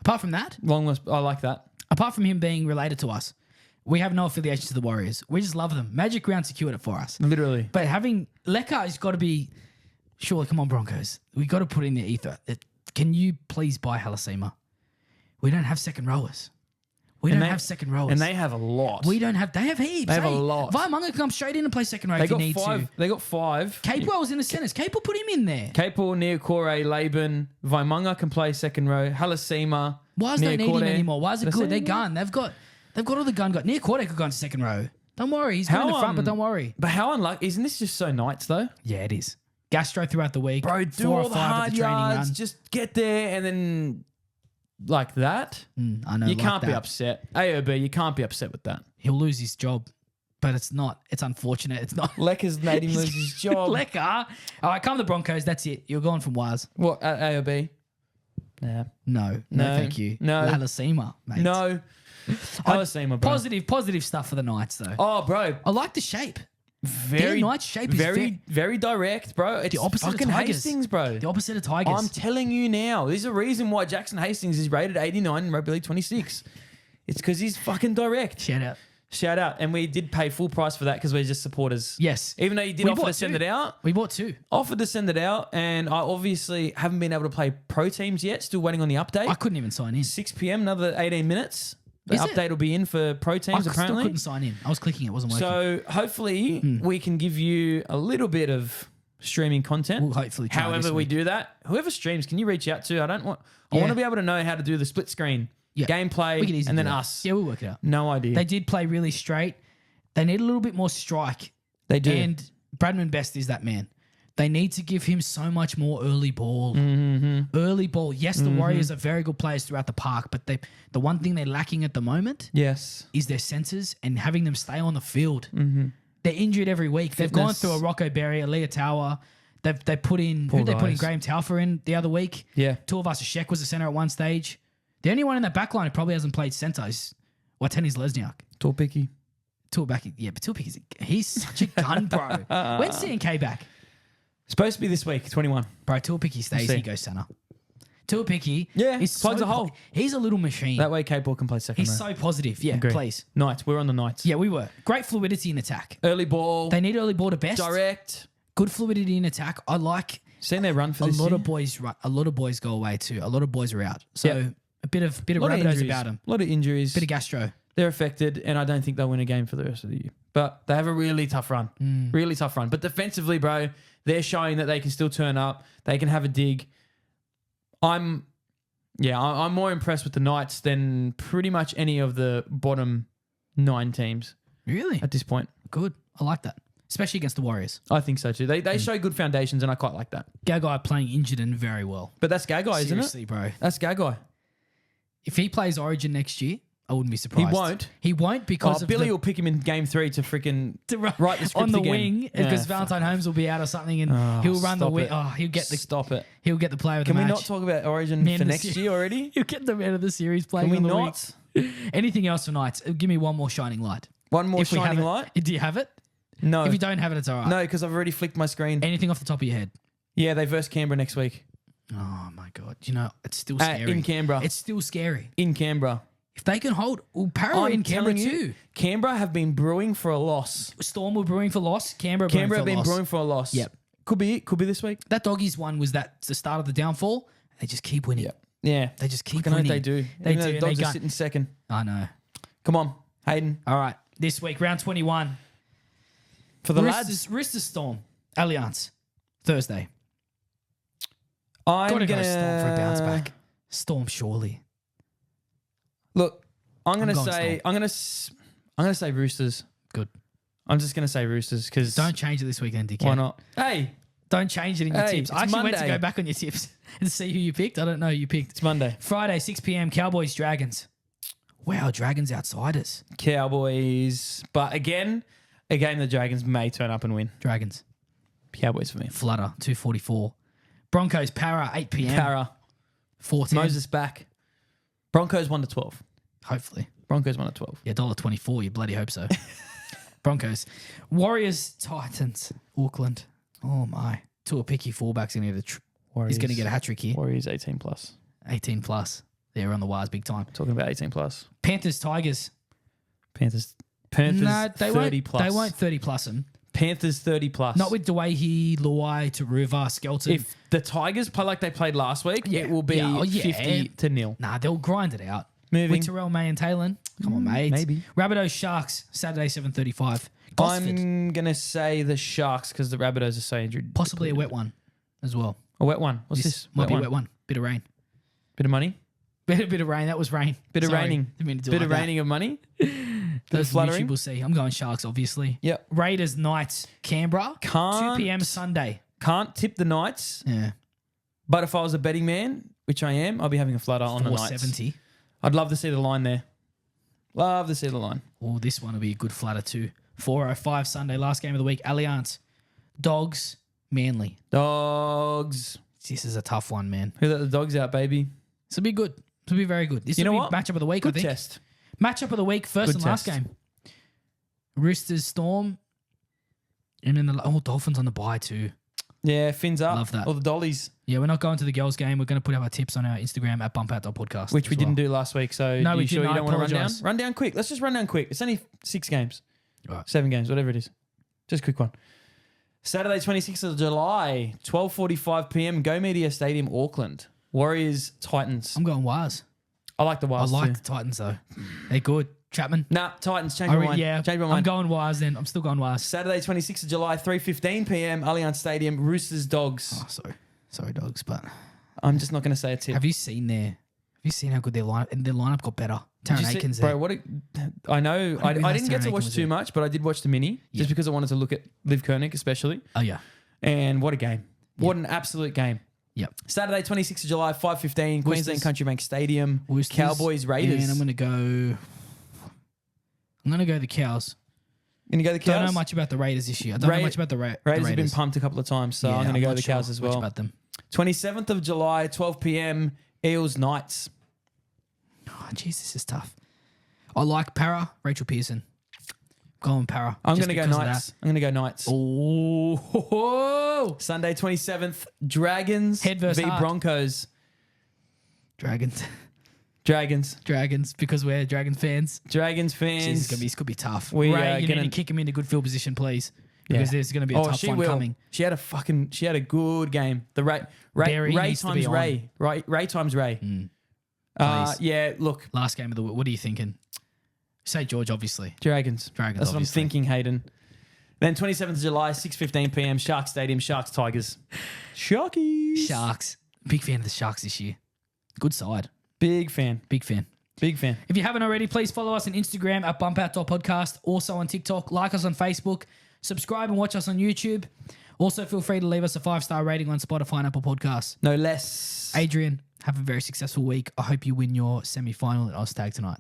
Apart from that. Long-lost, I like that. Apart from him being related to us. We have no affiliations to the Warriors. We just love them. Magic Round secured it for us. Literally. But having Leka has got to be... Surely, come on, Broncos. We got to put in the ether. Can you please buy Halasima? We don't have second rowers. We don't have second rowers. And they have a lot. We don't have... They have heaps. They have a lot. Vaimunga can come straight in and play second row if you need to. They got 5. Capewell was in the centres. Capewell put him in there. Capewell, Neokore, Laban, Vaimunga can play second row. Halasima, Why don't need him anymore? Why is it good? They're gone. They've got all the gun. Neokore could go into second row. Don't worry. He's good in the front, but don't worry. But how unlucky... Isn't this just so Knights, though? Yeah, it is. Gastro throughout the week. Bro, do all the hard yards. Just get there and then like that. I know. You can't be upset. AOB, you can't be upset with that. He'll lose his job, but it's not. It's unfortunate. It's not. Leka's made him lose his job. Leka. All right, come the Broncos. That's it. You're gone from Wires. What, at AOB? Nah. No, thank you. No. Halasima, mate. No. Halasima, bro. Positive stuff for the Knights, though. Oh, bro. I like the shape. Very Knights shape is very direct, bro. It's the opposite fucking of Tigers. Hastings, bro. The opposite of Tigers. I'm telling you now. There's a reason why Jackson Hastings is rated 89 in Rugby League 26. It's because he's fucking direct. Shout out. And we did pay full price for that because we're just supporters. Yes. Even though you did offer to send it out. We bought 2. Offered to send it out. And I obviously haven't been able to play pro teams yet. Still waiting on the update. I couldn't even sign in. 6 p.m, another 18 minutes. The update will be in for pro teams, apparently. I still couldn't sign in. I was clicking. It wasn't working. So hopefully we can give you a little bit of streaming content. We'll hopefully try. However we do that, whoever streams, can you reach out to? I want to be able to know how to do the split screen gameplay and then us. Yeah, we'll work it out. No idea. They did play really straight. They need a little bit more strike. They do. And Bradman Best is that man. They need to give him so much more early ball. Early ball. Yes, the Warriors are very good players throughout the park, but the one thing they're lacking at the moment is their centers and having them stay on the field. They're injured every week. They've gone through a Rocco Berry, a Leah Tower. They put in Graham Taufer in the other week. Yeah. Tuivasa-Sheck was a center at one stage. The only one in that back line who probably hasn't played center is Wateni's Lesniak. Torpicki. Yeah, but Tuivasa, he's such a gun, bro. When's CNK back? Supposed to be this week, 21. Bro, Tuivasa stays, he goes center. Tuivasa plugs a hole. He's a little machine. That way K-Ball can play second row. He's so positive. Yeah, Agreed. please. Knights. We're on the Knights. Yeah, we were. Great fluidity in attack. Early ball. They need early ball to best. Direct. Good fluidity in attack. I like Seen their run for a this lot year? of boys. A lot of boys go away too. A lot of boys are out. So a bit of Rabbitohs about them. A lot of injuries. Bit of gastro. They're affected, and I don't think they'll win a game for the rest of the year. But they have a really tough run. Really tough run. But defensively, bro, they're showing that they can still turn up. They can have a dig. I'm more impressed with the Knights than pretty much any of the bottom 9 teams. Really? At this point. Good. I like that. Especially against the Warriors. I think so too. They show good foundations, and I quite like that. Gagai playing injured and very well. But that's Gagai, isn't it? Seriously, bro. That's Gagai. If he plays Origin next year, I wouldn't be surprised. He won't. He won't because Billy will pick him in game 3 to freaking write the script on the again. wing because Valentine Holmes will be out or something, and he'll run the wing. Oh, he'll get the stop it. He'll get the player of Can the match. we not talk about Origin for next year already? He'll get the man of the series playing. Can we on the not? Week. Anything else for Knights? Give me one more shining light. One more shining light? Do you have it? No. If you don't have it, it's all right. No, because I've already flicked my screen. Anything off the top of your head? Yeah, they verse Canberra next week. Oh my god! You know it's still scary. In Canberra. It's still scary. In Canberra. If they can hold, Para in Canberra too. Canberra have been brewing for a loss. Storm were brewing for loss. Canberra have been brewing for a loss. Yep. Could be it. Could be this week. That Doggies one was the start of the downfall. They just keep winning. Yep. Yeah. They just keep I know winning. they do. They Even do. The Dogs are sitting second. I know. Come on, Hayden. All right. This week, round 21. For the lads. Roosters Storm. Allianz. Thursday. I'm Gotta gonna go Storm for a bounce back. Storm, surely. Look, I'm gonna say Roosters. Good. I'm just gonna say Roosters because Don't change it this weekend, DK. why not? Hey, Don't change it in your tips. it's I actually went to Monday. go back on your tips and see who you picked. I don't know who you picked. it's Monday. Friday, 6 p.m. Cowboys Dragons. Wow, Dragons outsiders. Cowboys, but again, a game the Dragons may turn up and win. Dragons. Cowboys for me. Flutter 2:44. Broncos Para 8 p.m. Para. 4:10. Moses back. Broncos 1-12. Hopefully. Broncos 1-12. Yeah, $1.24. You bloody hope so. Broncos. Warriors Titans. Auckland. Oh my. Tuapiki fullback's going to get he's going to get a hat trick here. Warriors 18 plus. 18 plus. They're on the wires big time. Talking about 18 plus. Panthers Tigers. Panthers No, they 30 won't, plus. They won't 30 plus them. Panthers 30 plus. Not with Dewey, Luai, Taruva, Skelton. If the Tigers play like they played last week, it will be 50-0. Nah, they'll grind it out. Moving. With Terrell May and Talon. Come on, mate. maybe. Rabbitohs Sharks, Saturday, 7:35. Gosford. I'm going to say the Sharks because the Rabbitohs are so injured. Possibly a wet one as well. A wet one. What's this? Might be a wet one. Bit of rain. Bit of money? Bit of rain. That was rain. Bit of Sorry. raining. Didn't mean to do it Bit like of that. raining of money? Those fluttering. YouTube will see. I'm going Sharks, obviously. Yep. Raiders Knights, Canberra. 2 p.m. Sunday. Can't tip the Knights. Yeah. But if I was a betting man, which I am, I'll be having a flutter on the Knights. 470. I'd love to see the line there. Love to see the line. Oh, this one will be a good flutter too. 4:05 Sunday, last game of the week. Allianz, Dogs, Manly. Dogs. This is a tough one, man. Who let the dogs out, baby? This will be good. This will be very good. This You know will what? be matchup of the week, Good I think. test. Matchup of the week, first Good and last test. game. Roosters, Storm. And then the Dolphins on the bye too. Yeah, fins up. Love that. Or the dollies, Yeah, we're not going to the girls' game. We're going to put up our tips on our Instagram at bumpout.podcast. which we didn't do last week. So No, you we sure didn't. you I don't want to run down? apologise. Run down quick. Let's just run down quick. It's only 6 games. Right. 7 games, whatever it is. Just a quick one. Saturday, 26th of July, 12:45 p.m. Go Media Stadium, Auckland. Warriors, Titans. I'm going Wires. I like the I Wires like too. the Titans though. They're good. Chapman. Nah, Titans. Change my mind. Yeah, Change my I'm mind. going Wires then. I'm still going Wires. Saturday, 26th of July, 3:15 p.m. Allianz Stadium, Roosters, Dogs. Oh, sorry, Dogs. But I'm just not going to say a tip. have you seen how good their lineup? And their lineup got better. Did you Taron see- Aikens bro, there. what? I know. I realise didn't get Taron to watch Aikens was too there. much, but I did watch the mini just because I wanted to look at Liv Koenig, especially. Oh yeah. And what a game. What an absolute game. Yep. Saturday, 26th of July, 5:15, Queensland Country Bank Stadium. Roosters. Cowboys, Raiders. And I'm going to go the Cows. Going to go the Cows? Don't know much about the Raiders this year. I don't know much about the Raiders. Raiders have been pumped a couple of times, so I'm going to go the Cows as well. Much about them. 27th of July, 12 p.m, Eels, Knights. Oh, jeez, this is tough. I like Para, Rachel Pearson. Going Para. I'm going to go Knights. I'm going to go Knights. Oh, Sunday, 27th, Dragons Head versus v heart. Broncos. Dragons, because we're Dragons fans. Dragons fans. Jeez, this could be tough. We Ray, you gonna need to kick him into good field position, please. Because there's going to be a tough one coming. She had a good game. The Ray needs to be times on. Ray times Ray. Yeah, look. Last game of the week. What are you thinking? St. George, obviously. Dragons. That's obviously. what I'm thinking, Hayden. Then 27th of July, 6:15 p.m, Sharks Stadium, Sharks Tigers. Sharkies. Sharks. Big fan of the Sharks this year. Good side. Big fan. Big fan. Big fan. If you haven't already, please follow us on Instagram at BumpOut.podcast. Also on TikTok. Like us on Facebook. Subscribe and watch us on YouTube. Also, feel free to leave us a 5-star rating on Spotify and Apple Podcasts. No less. Adrian, have a very successful week. I hope you win your semi-final at Oztag tonight.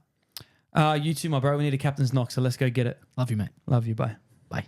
You too, my bro. We need a captain's knock, so let's go get it. Love you, mate. Love you. Bye. Bye.